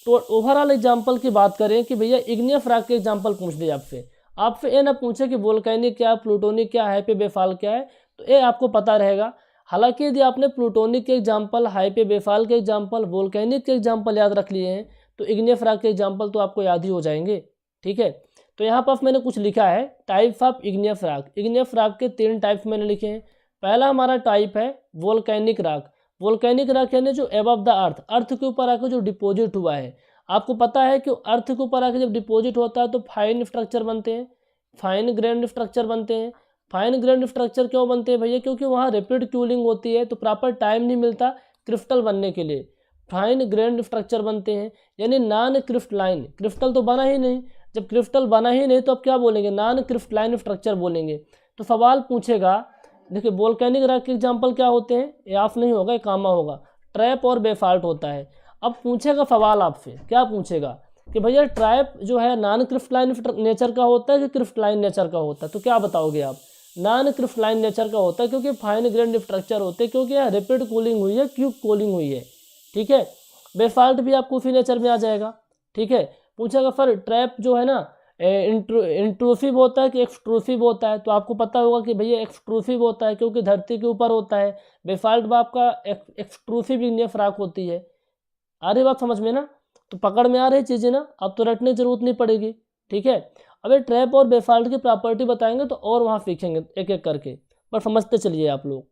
तो ओवरऑल एग्जाम्पल की बात करें कि भैया इग्नियस रॉक के एग्जाम्पल पूछ दिए आपसे ये ना पूछे कि वोल्केनिक क्या, प्लूटोनिक क्या, हाइपेबेफाल क्या है, तो ये आपको पता रहेगा। हालांकि यदि आपने प्लूटोनिक के एग्जाम्पल, हाइपेबेफाल के एग्जाम्पल, वोल्केनिक के एग्जाम्पल याद रख लिए हैं, तो इग्नियस रॉक के एग्जाम्पल तो आपको याद ही हो जाएंगे। ठीक है, तो यहाँ पर मैंने कुछ लिखा है types of igneous rock. Igneous rock के 3 टाइप्स मैंने लिखे हैं। पहला हमारा टाइप है वोल्केनिक रॉक। वोल्केनिक रॉक यानी जो एबव द अर्थ के ऊपर आकर जो डिपॉजिट हुआ है। आपको पता है कि अर्थ के ऊपर आकर जब डिपॉजिट होता है तो फाइन स्ट्रक्चर बनते हैं, फाइन ग्रेन्ड स्ट्रक्चर बनते हैं। फाइन ग्रेन्ड स्ट्रक्चर क्यों बनते हैं भैया? क्योंकि वहाँ रैपिड कूलिंग होती है, तो प्रॉपर टाइम नहीं मिलता क्रिस्टल बनने के लिए। फाइन ग्रेन्ड स्ट्रक्चर बनते हैं, यानी नॉन क्रिस्टलाइन। क्रिस्टल तो बना ही नहीं, जब क्रिस्टल बना ही नहीं तो अब क्या बोलेंगे? नॉन क्रिस्टलाइन स्ट्रक्चर बोलेंगे। तो सवाल पूछेगा, देखिए वोल्केनिक रॉक के एग्जाम्पल क्या होते हैं, ये ऑफ नहीं होगा, ये कामा होगा। ट्रैप और बेफाल्ट होता है। अब पूछेगा सवाल आपसे, क्या पूछेगा कि भैया ट्रैप जो है नॉन क्रिस्टलाइन नेचर का होता है कि क्रिस्टलाइन नेचर का होता है? तो क्या बताओगे आप? नॉन क्रिस्टलाइन नेचर का होता है, क्योंकि फाइन ग्रेन्ड स्ट्रक्चर होते हैं, क्योंकि यहाँ रैपिड कूलिंग हुई है, क्यूब कूलिंग हुई है। ठीक है, बेफाल्ट भी आपको उसी नेचर में आ जाएगा। ठीक है, पूछेगा सर ट्रैप जो है ना इंट्रूसिव होता है कि एक्सट्रूसिव होता है? तो आपको पता होगा कि भैया एक्सट्रूसिव होता है, क्योंकि धरती के ऊपर होता है। बेफाल्ट में आपका एक्सट्रूसिव इग्नियस रॉक होती है। आ रही बात समझ में ना? तो पकड़ में आ रही चीज़ें ना, अब तो रटने की जरूरत नहीं पड़ेगी। ठीक है, अब ये ट्रैप और बेफाल्ट की प्रॉपर्टी बताएंगे तो और वहाँ सीखेंगे एक एक करके, पर समझते चलिए, आप लोग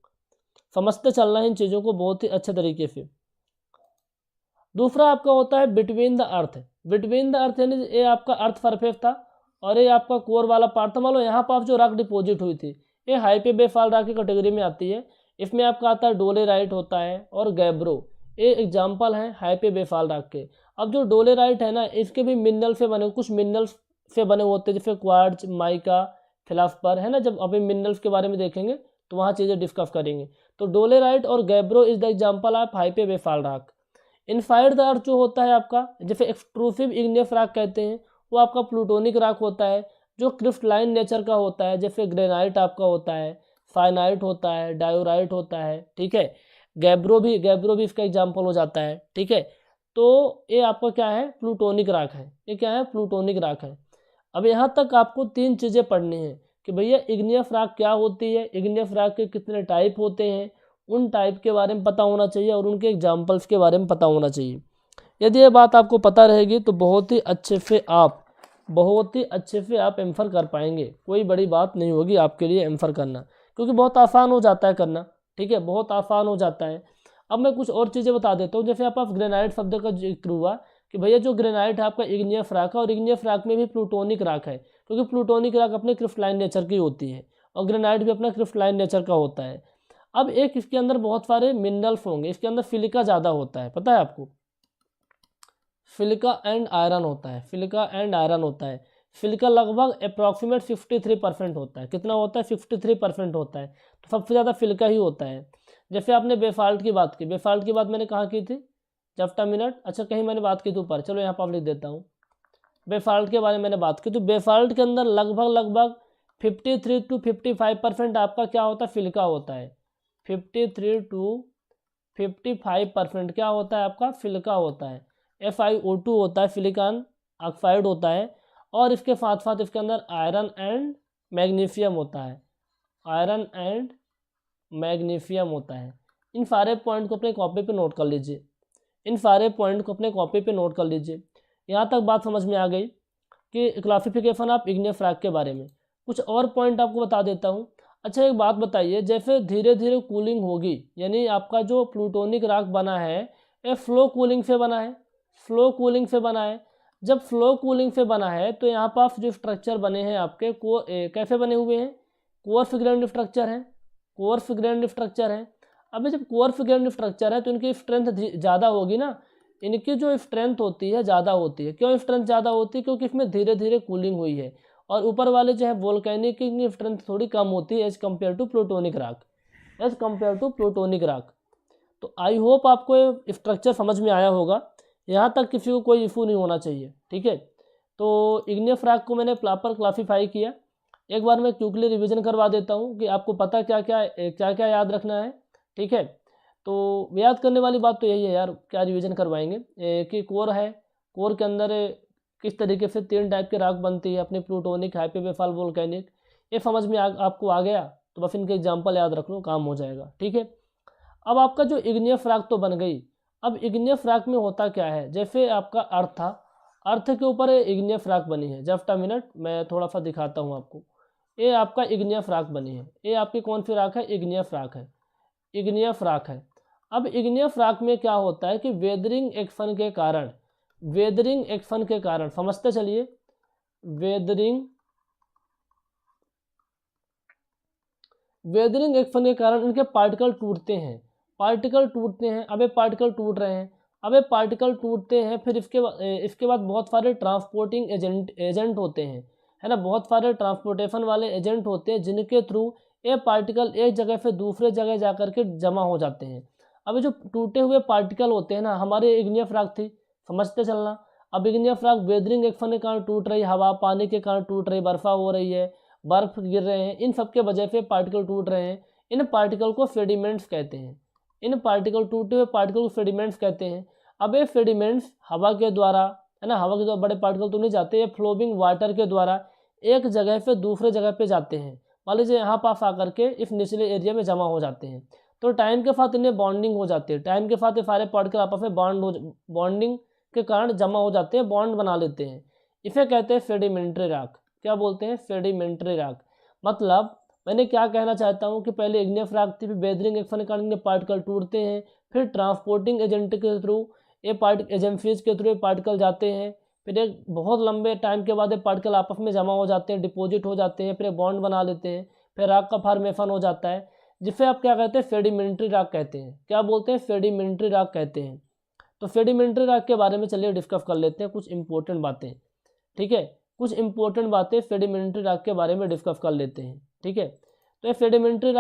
समझते चलना है इन चीज़ों को बहुत ही अच्छे तरीके से। दूसरा आपका होता है between the earth. Between the earth यानी ये आपका अर्थ सरफेस था और ये आपका कोर वाला पार्ट था। मान लो यहाँ पर आप जो रॉक डिपॉजिट हुई थी, ये हाइपे बेफाल रॉक की कैटेगरी में आती है। इसमें आपका आता है डोलेराइट होता है और गैब्रो, ये एग्जाम्पल हैं हाइपे बेफाल रॉक के। अब जो डोलेराइट है ना, इसके भी मिनरल से बने, कुछ मिनरल्स से बने होते हैं, जैसे क्वार्ट्ज, माइका, फिलास्पर, है ना। जब अभी मिनरल्स के बारे में देखेंगे तो वहाँ चीज़ें डिस्कस करेंगे। तो डोलेराइट और gabbro is the example of hypabyssal rock. इनफायर्ड अर्थ जो होता है आपका, जैसे एक्सट्रूसिव इग्नियस रॉक कहते हैं, वो आपका प्लूटोनिक रॉक होता है जो क्रिस्टलाइन नेचर का होता है, जैसे ग्रेनाइट आपका होता है, फाइनाइट होता है, डायोराइट होता है, ठीक है। गैब्रो भी इसका एग्जाम्पल हो जाता है, ठीक है। तो ये आपका क्या है, प्लूटोनिक रॉक है। ये क्या है, प्लूटोनिक रॉक है। अब यहाँ तक आपको 3 चीज़ें पढ़नी है कि भैया इग्नियस रॉक क्या होती है, इग्नियस रॉक के कितने टाइप होते हैं, उन टाइप के बारे में पता होना चाहिए और उनके एग्जाम्पल्स के बारे में पता होना चाहिए। यदि ये बात आपको पता रहेगी तो बहुत ही अच्छे से आप एम्फर कर पाएंगे। कोई बड़ी बात नहीं होगी आपके लिए एम्फर करना, क्योंकि बहुत आसान हो जाता है करना, ठीक है, बहुत आसान हो जाता है। अब मैं कुछ और चीज़ें बता देता हूँ। जैसे आप ग्रेनाइट शब्द का जिक्र हुआ कि भैया जो ग्रेनाइट है आपका इग्नियस रॉक है, और इग्नियस रॉक में भी प्लूटोनिक रॉक है, क्योंकि प्लूटोनिक रॉक अपने क्रिस्टलाइन नेचर की होती है और ग्रेनाइट भी अपना क्रिस्टलाइन नेचर का होता है। अब एक इसके अंदर बहुत सारे मिनरल्स होंगे, इसके अंदर सिलिका ज़्यादा होता है, पता है आपको, सिलिका एंड आयरन होता है, सिलिका एंड आयरन होता है। सिलिका लगभग अप्रॉक्सीमेट 53% होता है। कितना होता है, 53% होता है। तो सबसे ज़्यादा सिलिका ही होता है। जैसे आपने बेफाल्ट की बात की, बेफाल्ट की बात मैंने कहाँ की थी, जफ्टा मिनट, अच्छा कहीं मैंने बात की थी ऊपर, चलो यहाँ पर लिख देता हूँ। बेफाल्ट के बारे में मैंने बात की, तो बेफाल्ट के अंदर लगभग 53 to 55% आपका क्या होता है, सिलिका होता है। 53 to 55% क्या होता है आपका, सिलिका होता है। FiO2 होता है, सिलिकॉन ऑक्साइड होता है। और इसके साथ साथ इसके अंदर आयरन एंड मैग्नीशियम होता है, आयरन एंड मैग्नीशियम होता है। इन सारे पॉइंट को अपने कॉपी पे नोट कर लीजिए, इन सारे पॉइंट को अपने कॉपी पे नोट कर लीजिए। यहाँ तक बात समझ में आ गई कि क्लासिफिकेशन ऑफ इग्नियस रॉक के बारे में। कुछ और पॉइंट आपको बता देता हूँ। अच्छा एक बात बताइए, जैसे धीरे धीरे कूलिंग होगी, यानी आपका जो प्लूटोनिक रॉक बना है ये फ्लो कूलिंग से बना है, फ्लो कूलिंग से बना है। जब फ्लो कूलिंग से बना है तो यहाँ पर जो स्ट्रक्चर बने हैं आपके कैसे बने हुए हैं, कोर्स ग्रेन्ड स्ट्रक्चर हैं, कोर्स ग्रेन्ड स्ट्रक्चर हैं। अभी जब कोर्स ग्रेन्ड स्ट्रक्चर है तो इनकी स्ट्रेंथ ज़्यादा होगी ना, इनकी जो स्ट्रेंथ होती है ज़्यादा होती है। क्यों स्ट्रेंथ ज़्यादा होती है, क्योंकि इसमें धीरे धीरे कूलिंग हुई है। और ऊपर वाले जो है वोल्केनिक की स्ट्रेंथ थोड़ी कम होती है as compare to plutonic rock, as compare to plutonic rock. तो आई होप आपको ये स्ट्रक्चर समझ में आया होगा, यहाँ तक किसी को कोई इशू नहीं होना चाहिए, ठीक है। तो इग्नियस रॉक को मैंने प्रॉपर क्लासीफाई किया। एक बार मैं क्विकली रिवीजन करवा देता हूँ कि आपको पता क्या क्या याद रखना है, ठीक है। तो याद करने वाली बात तो यही है यार, क्या रिवीजन करवाएंगे कि कोर है, कोर के अंदर किस तरीके से 3 टाइप के रॉक बनती है अपनी, प्लूटोनिक, हाइपे बेफाल, वोल्केनिक। ये समझ में आपको आ गया तो बस इनके एग्जाम्पल याद रख लो, काम हो जाएगा, ठीक है। अब आपका जो इग्नियस रॉक तो बन गई। अब इग्नियस रॉक में होता क्या है, जैसे आपका अर्थ था, अर्थ के ऊपर इग्नियस रॉक बनी है। जस्ट अ मिनट, मैं थोड़ा सा दिखाता हूँ आपको। ये आपका इग्नियस रॉक बनी है, ये आपकी कौन सी रॉक है, इग्नियस रॉक है, इग्नियस रॉक है। अब इग्नियस रॉक में क्या होता है कि वेदरिंग एक्शन के कारण, वेदरिंग एक्शन के कारण, समझते चलिए, वेदरिंग एक्शन के कारण इनके पार्टिकल टूटते हैं, पार्टिकल टूटते हैं। अब ये पार्टिकल टूट रहे हैं, अब ये पार्टिकल टूटते हैं, फिर इसके बाद बहुत सारे ट्रांसपोर्टिंग एजेंट होते हैं, है ना, बहुत सारे ट्रांसपोर्टेशन वाले एजेंट होते हैं जिनके थ्रू ये पार्टिकल एक जगह से दूसरे जगह जा कर के जमा हो जाते हैं। अब जो टूटे हुए पार्टिकल होते हैं ना, हमारे इग्नियस रॉक थी, समझते चलना। अब इग्नियस रॉक वेदरिंग एक्शन के कारण टूट रही, हवा पानी के कारण टूट रही, बर्फा हो रही है, बर्फ गिर रहे हैं, इन सब के वजह से पार्टिकल टूट रहे हैं। इन पार्टिकल को सेडिमेंट्स कहते हैं, इन पार्टिकल, टूटे हुए पार्टिकल को सेडिमेंट्स कहते हैं। अब ये सेडिमेंट्स हवा के द्वारा, है ना, हवा के द्वारा बड़े पार्टिकल तो नहीं जाते, ये फ्लोइंग वाटर के द्वारा एक जगह से दूसरे जगह पे जाते हैं। मान लीजिए यहाँ पास आकर के इस निचले एरिया में जमा हो जाते हैं, तो टाइम के साथ इन्हें बॉन्डिंग हो जाती है, टाइम के साथ ये सारे पार्टिकल आपस में बॉन्डिंग के कारण जमा हो जाते हैं, बॉन्ड बना लेते हैं। इसे कहते हैं सेडिमेंट्री रॉक। क्या बोलते हैं, सेडिमेंट्री रॉक। मतलब मैंने क्या कहना चाहता हूँ कि पहले इग्नियस रॉक थी, फिर वेदरिंग एक्शन के कारण पार्टिकल टूटते हैं, फिर ट्रांसपोर्टिंग एजेंट के थ्रू, ये एजेंसीज के थ्रू पार्टिकल जाते हैं, फिर एक बहुत लंबे टाइम के बाद ये पार्टिकल आपस में जमा हो जाते हैं, डिपॉजिट हो जाते हैं, फिर एक बॉन्ड बना लेते हैं, फिर रॉक का फॉर्मेशन हो जाता है, जिसे आप क्या कहते हैं, सेडिमेंट्री रॉक कहते हैं। क्या बोलते हैं, सेडिमेंट्री रॉक कहते हैं। तो सेडिमेंट्री रॉक के बारे में चलिए डिस्कस कर लेते हैं कुछ इंपॉर्टेंट बातें। ठीक है, कुछ इंपॉर्टेंट बातें सेडिमेंट्री रॉक के बारे में डिस्कस कर लेते हैं। ठीक है, तो ये सेडिमेंट्री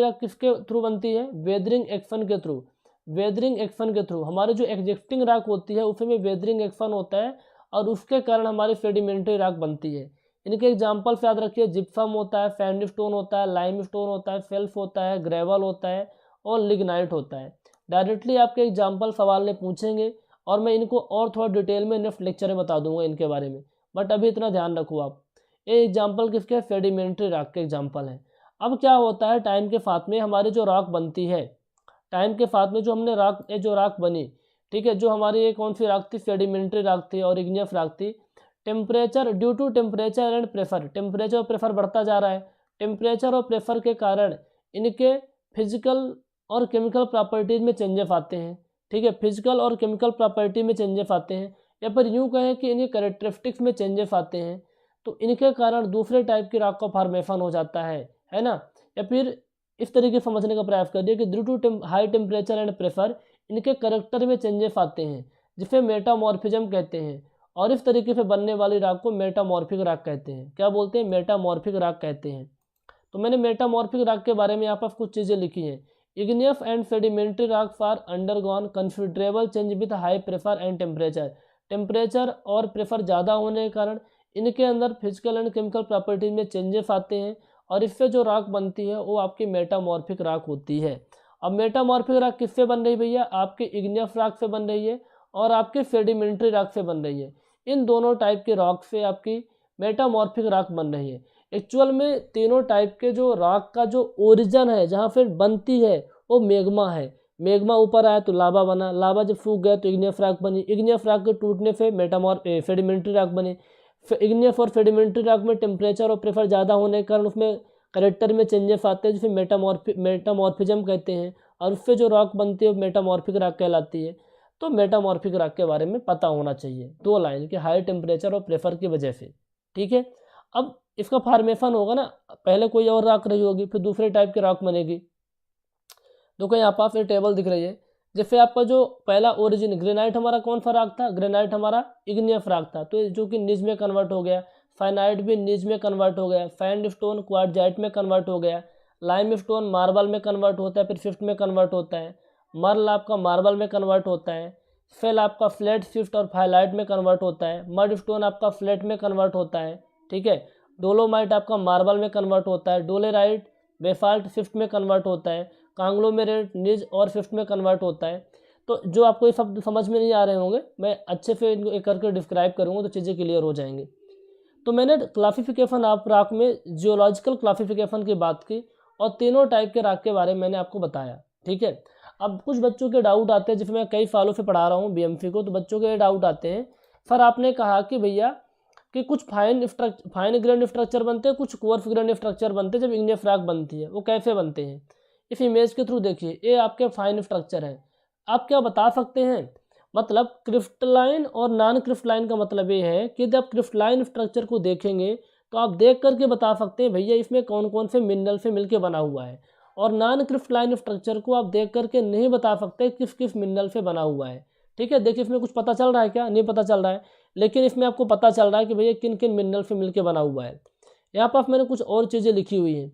रॉक किसके थ्रू बनती है, वेदरिंग एक्शन के थ्रू। वेदरिंग एक्शन के थ्रू हमारी जो एग्जिस्टिंग रॉक होती है उसमें वेदरिंग एक्शन होता है और उसके कारण हमारी सेडिमेंट्री रॉक बनती है। इनके एग्जाम्पल्स याद रखिए, जिप्सम होता है, सैंडस्टोन होता है, लाइमस्टोन होता है, सेल्फ होता है, ग्रेवल होता है और लिग्नाइट होता है। डायरेक्टली आपके एग्जाम्पल सवाल में पूछेंगे और मैं इनको और थोड़ा डिटेल में नेक्स्ट लेक्चर में बता दूंगा इनके बारे में, बट अभी इतना ध्यान रखो आप। ये एग्जाम्पल किसके, सेडिमेंट्री रॉक के एग्जाम्पल हैं। अब क्या होता है, टाइम के साथ में हमारी जो रॉक बनती है, टाइम के साथ में जो हमने रॉक जो रॉक बनी, ठीक है, जो हमारी ये कौन सी रॉक थी, सेडिमेंट्री रॉक थी और इग्नियस रॉक थी। Temperature, due to temperature and pressure, temperature और प्रेशर बढ़ता जा रहा है। टेम्परेचर और प्रेशर के कारण इनके फिजिकल और केमिकल प्रॉपर्टीज में चेंजेस आते हैं। ठीक है, फिजिकल और केमिकल प्रॉपर्टी में चेंजेस आते हैं, या फिर यूँ कहें कि इनके कैरेक्टरिस्टिक्स में चेंजेस आते हैं। तो इनके कारण दूसरे टाइप की रॉक का फॉर्मेशन हो जाता है ना। या फिर इस तरीके समझने का प्रयास करिए कि due to high temperature and pressure इनके करेक्टर में चेंजेस आते हैं, जिसे मेटामॉर्फिज्म कहते हैं। और इस तरीके से बनने वाली रॉक को मेटामॉर्फिक रॉक कहते हैं। क्या बोलते हैं, मेटामॉर्फिक रॉक कहते हैं। तो मैंने मेटामॉर्फिक रॉक के बारे में यहाँ पर कुछ चीज़ें लिखी हैं। Igneous and sedimentary rocks are undergone considerable change with high pressure and temperature. Temperature और प्रेशर ज़्यादा होने के कारण इनके अंदर फिजिकल एंड केमिकल प्रॉपर्टीज में चेंजेस आते हैं और इससे जो रॉक बनती है वो आपकी मेटामॉर्फिक रॉक होती है। अब मेटामॉर्फिक रॉक किससे बन रही है भैया, आपके इग्नियस रॉक से बन रही है और आपके सेडिमेंट्री रॉक से बन रही है। इन दोनों टाइप के रॉक से आपकी मेटामॉर्फिक रॉक बन रही है। एक्चुअल में तीनों टाइप के जो रॉक का जो ओरिजिन है, जहाँ फिर बनती है, वो मैग्मा है। मैग्मा ऊपर आया तो लावा बना, लावा जब सूख गया तो इग्नियस रॉक बनी, इग्नियस रॉक के टूटने से सेडिमेंट्री रॉक बनी। इग्नियस और सेडिमेंट्री रॉक में टेम्परेचर और प्रेशर ज़्यादा होने के कारण उसमें करेक्टर में चेंजेस आते हैं, जिसे मेटामॉर्फिज्म कहते हैं, और उससे जो रॉक बनती है वो मेटामॉर्फिक रॉक कहलाती है। तो मेटामॉर्फिक रॉक के बारे में पता होना चाहिए, 2 लाइन के हाई टेम्परेचर और प्रेशर की वजह से। ठीक है, अब इसका फॉर्मेशन होगा ना, पहले कोई और रॉक रही होगी, फिर दूसरे टाइप की रॉक बनेगी। देखो यहाँ पास ये टेबल दिख रही है, जैसे आपका जो पहला ओरिजिन ग्रेनाइट हमारा कौन सा रॉक था, ग्रेनाइट हमारा इग्नियस रॉक था, तो जो कि निज में कन्वर्ट हो गया। फाइनाइट भी निज में कन्वर्ट हो गया, सैंडस्टोन क्वार्टजाइट में कन्वर्ट हो गया, लाइमस्टोन मार्बल में कन्वर्ट होता है, फिर स्विफ्ट में कन्वर्ट होता है, मर्ल आपका मार्बल में कन्वर्ट होता है, फेल आपका फ्लैट स्विफ्ट और फाइलाइट में कन्वर्ट होता है, मड स्टोन आपका फ्लैट में कन्वर्ट होता है। ठीक है, डोलोमाइट आपका मार्बल में कन्वर्ट होता है, डोलेराइट बेसाल्ट स्विफ्ट में कन्वर्ट होता है, कांग्लोमेरेट निज और स्विफ्ट में कन्वर्ट होता है। तो जो आपको ये शब्द समझ में नहीं आ रहे होंगे, मैं अच्छे से इनको एक करके डिस्क्राइब करूँगा तो चीज़ें क्लियर हो जाएंगी। तो मैंने क्लासिफिकेशन ऑफ रॉक में जियोलॉजिकल क्लासिफिकेशन की बात की और तीनों टाइप के रॉक के बारे में मैंने आपको बताया। ठीक है, अब कुछ बच्चों के डाउट आते हैं, जिसमें मैं कई सालों से पढ़ा रहा हूँ बीएमसी को, तो बच्चों के डाउट आते हैं, सर आपने कहा कि भैया कि कुछ फाइन ग्रेन स्ट्रक्चर बनते हैं, कुछ कोर्स ग्रेन स्ट्रक्चर बनते हैं जब इग्नियस रॉक बनती है, वो कैसे बनते हैं। इस इमेज के थ्रू देखिए, ये आपके फाइन स्ट्रक्चर है। आप क्या बता सकते हैं, मतलब क्रिस्टलाइन और नॉन क्रिस्टलाइन का मतलब ये है कि जब क्रिस्टलाइन स्ट्रक्चर को देखेंगे तो आप देख करके बता सकते हैं भैया इसमें कौन कौन से मिनरल से मिलके बना हुआ है, और नॉन क्रिस्टलाइन स्ट्रक्चर को आप देख करके नहीं बता सकते किस किस मिनरल से बना हुआ है। ठीक है, देखिए इसमें कुछ पता चल रहा है क्या, नहीं पता चल रहा है, लेकिन इसमें आपको पता चल रहा है कि भैया किन किन मिनरल से मिलके बना हुआ है। यहाँ पर मैंने कुछ और चीज़ें लिखी हुई हैं।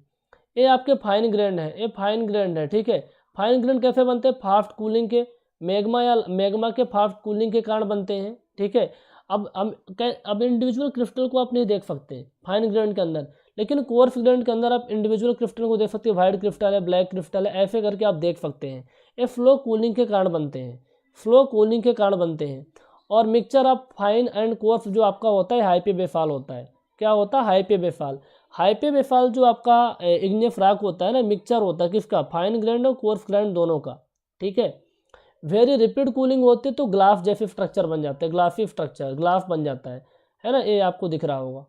ये आपके फाइन ग्रेन है, ये फाइन ग्रेन है। ठीक है, फाइन ग्रेन कैसे बनते हैं, फास्ट कूलिंग के मैग्मा के फास्ट कूलिंग के कारण बनते हैं। ठीक है, अब इंडिविजुअल क्रिस्टल को आप नहीं देख सकते फाइन ग्रेन के अंदर, लेकिन कोर्स ग्रेन के अंदर आप इंडिविजुअल क्रिस्टल को देख सकते हैं, वाइट क्रिस्टल है, ब्लैक क्रिस्टल है, ऐसे करके आप देख सकते हैं। ये फ्लो कूलिंग के कारण बनते हैं, फ्लो कूलिंग के कारण बनते हैं। और mixture of fine and course जो आपका होता है हाइपे बेसाल होता है। क्या होता है, हाइपे बेसाल। हाइपे बेसाल जो आपका इग्नियस रॉक होता है ना, मिक्सचर होता है किसका, फाइन ग्रेन और कोर्स ग्रेन दोनों का। ठीक है, वेरी रिपीड कूलिंग होती है तो ग्लास जैसे स्ट्रक्चर बन जाता है, ग्लासी स्ट्रक्चर, ग्लास बन जाता है ना, ये आपको दिख रहा होगा,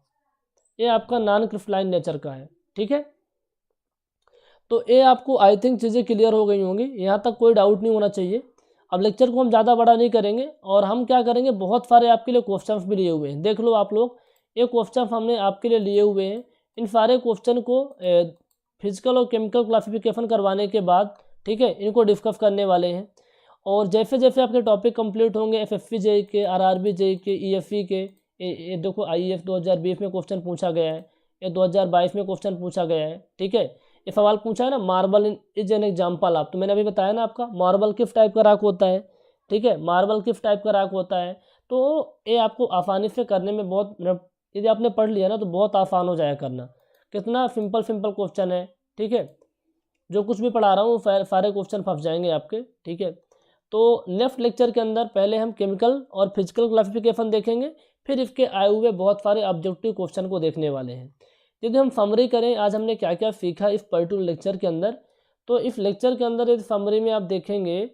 ये आपका नॉन क्रिस्टलाइन नेचर का है। ठीक है, तो ये आपको आई थिंक चीज़ें क्लियर हो गई होंगी, यहाँ तक कोई डाउट नहीं होना चाहिए। अब लेक्चर को हम ज़्यादा बड़ा नहीं करेंगे और हम क्या करेंगे, बहुत सारे आपके लिए क्वेश्चंस भी लिए हुए हैं। देख लो आप लोग, ये क्वेश्चन हमने आपके लिए लिए हुए हैं। इन सारे क्वेश्चन को फिजिकल और केमिकल क्लासिफिकेशन करवाने के बाद, ठीक है, इनको डिस्कस करने वाले हैं। और जैसे जैसे आपके टॉपिक कंप्लीट होंगे, एफएफसी जेई के, आरआरबी जेई के, ईएफई के, ये देखो आईएएफ 2020 में क्वेश्चन पूछा गया है, ये 2022 में क्वेश्चन पूछा गया है, ठीक है। ये सवाल पूछा है ना, मार्बल इज एन एग्जाम्पल आप, तो मैंने अभी बताया ना आपका, मार्बल किस टाइप का राख होता है, ठीक है, मार्बल किस टाइप का राख होता है। तो ये आपको आसानी से करने में बहुत, यदि आपने पढ़ लिया ना तो बहुत आसान हो जाएगा करना। कितना सिंपल सिंपल क्वेश्चन है, ठीक है। जो कुछ भी पढ़ा रहा हूँ सारे क्वेश्चन फंस जाएंगे आपके, ठीक है। तो नेक्स्ट लेक्चर के अंदर पहले हम केमिकल और फिजिकल क्लासिफिकेशन देखेंगे, फिर इसके आए हुए बहुत सारे ऑब्जेक्टिव क्वेश्चन को देखने वाले हैं। यदि हम समरी करें आज हमने क्या क्या सीखा इस पर्टिकुलर लेक्चर के अंदर, तो इस लेक्चर के अंदर यदि समरी में आप देखेंगे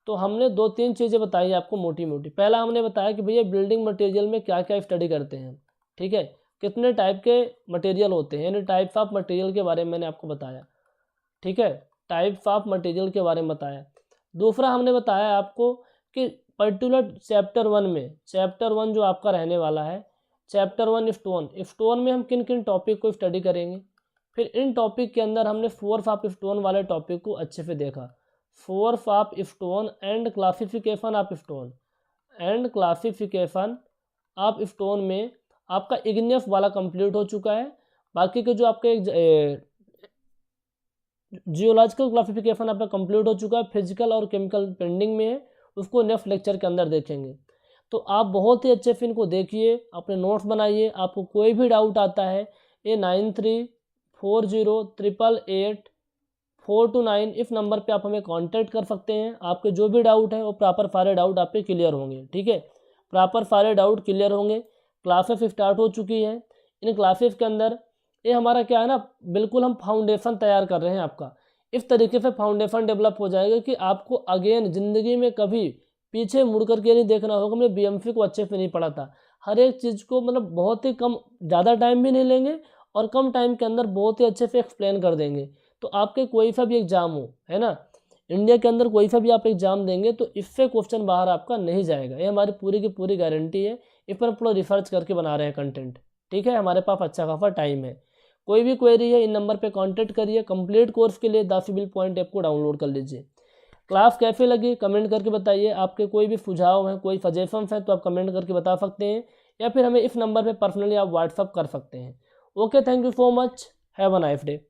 तो हमने 2-3 चीज़ें बताई आपको मोटी मोटी। पहला हमने बताया कि भैया बिल्डिंग मटेरियल में क्या क्या स्टडी करते हैं, ठीक है, कितने टाइप के मटेरियल होते हैं, यानी टाइप्स ऑफ मटेरियल के बारे में मैंने आपको बताया, ठीक है, टाइप्स ऑफ मटेरियल के बारे में बताया। दूसरा हमने बताया आपको कि पर्टिकुलर चैप्टर 1 में, चैप्टर 1 जो आपका रहने वाला है, चैप्टर 1 स्टोन में हम किन किन टॉपिक को स्टडी करेंगे। फिर इन टॉपिक के अंदर हमने फोर्स ऑफ स्टोन वाले टॉपिक को अच्छे से देखा, force of stone and classification of stone, and classification of stone में आपका इग्नियस वाला कंप्लीट हो चुका है। बाकी के जो आपके जियोलॉजिकल क्लासिफिकेशन आपका कंप्लीट हो चुका है, फिजिकल और केमिकल पेंडिंग में है, उसको नेक्स्ट लेक्चर के अंदर देखेंगे। तो आप बहुत ही अच्छे से इनको देखिए, अपने नोट्स बनाइए। आपको कोई भी डाउट आता है, ये 9340888429 इस नंबर पे आप हमें कांटेक्ट कर सकते हैं। आपके जो भी डाउट है वो प्रॉपर सारे डाउट आप पे क्लियर होंगे, ठीक है, प्रॉपर सारे डाउट क्लियर होंगे। क्लासेस स्टार्ट हो चुकी हैं। इन क्लासेस के अंदर ये हमारा क्या है ना, बिल्कुल हम फाउंडेशन तैयार कर रहे हैं आपका। इस तरीके से फाउंडेशन डेवलप हो जाएगा कि आपको अगेन ज़िंदगी में कभी पीछे मुड़ करके नहीं देखना होगा। हमने बीएमसी को अच्छे से नहीं पढ़ा था, हर एक चीज़ को मतलब बहुत ही कम, ज़्यादा टाइम भी नहीं लेंगे और कम टाइम के अंदर बहुत ही अच्छे से एक्सप्लेन कर देंगे। तो आपके कोई सा भी एग्ज़ाम हो, है ना, इंडिया के अंदर कोई सा भी आप एग्ज़ाम देंगे तो इससे क्वेश्चन बाहर आपका नहीं जाएगा, ये हमारी पूरी की पूरी गारंटी है। इस पर पूरा रिसर्च करके बना रहे हैं कंटेंट, ठीक है। हमारे पास अच्छा खासा टाइम है। कोई भी क्वेरी है इन नंबर पे कांटेक्ट करिए। कंप्लीट कोर्स के लिए द सिविल पॉइंट ऐप को डाउनलोड कर लीजिए। क्लास कैसे लगी कमेंट करके बताइए। आपके कोई भी सुझाव हैं, कोई सजेशंस हैं तो आप कमेंट करके बता सकते हैं, या फिर हमें इस नंबर पे पर्सनली आप व्हाट्सअप कर सकते हैं। Okay, thank you so much, have a nice day.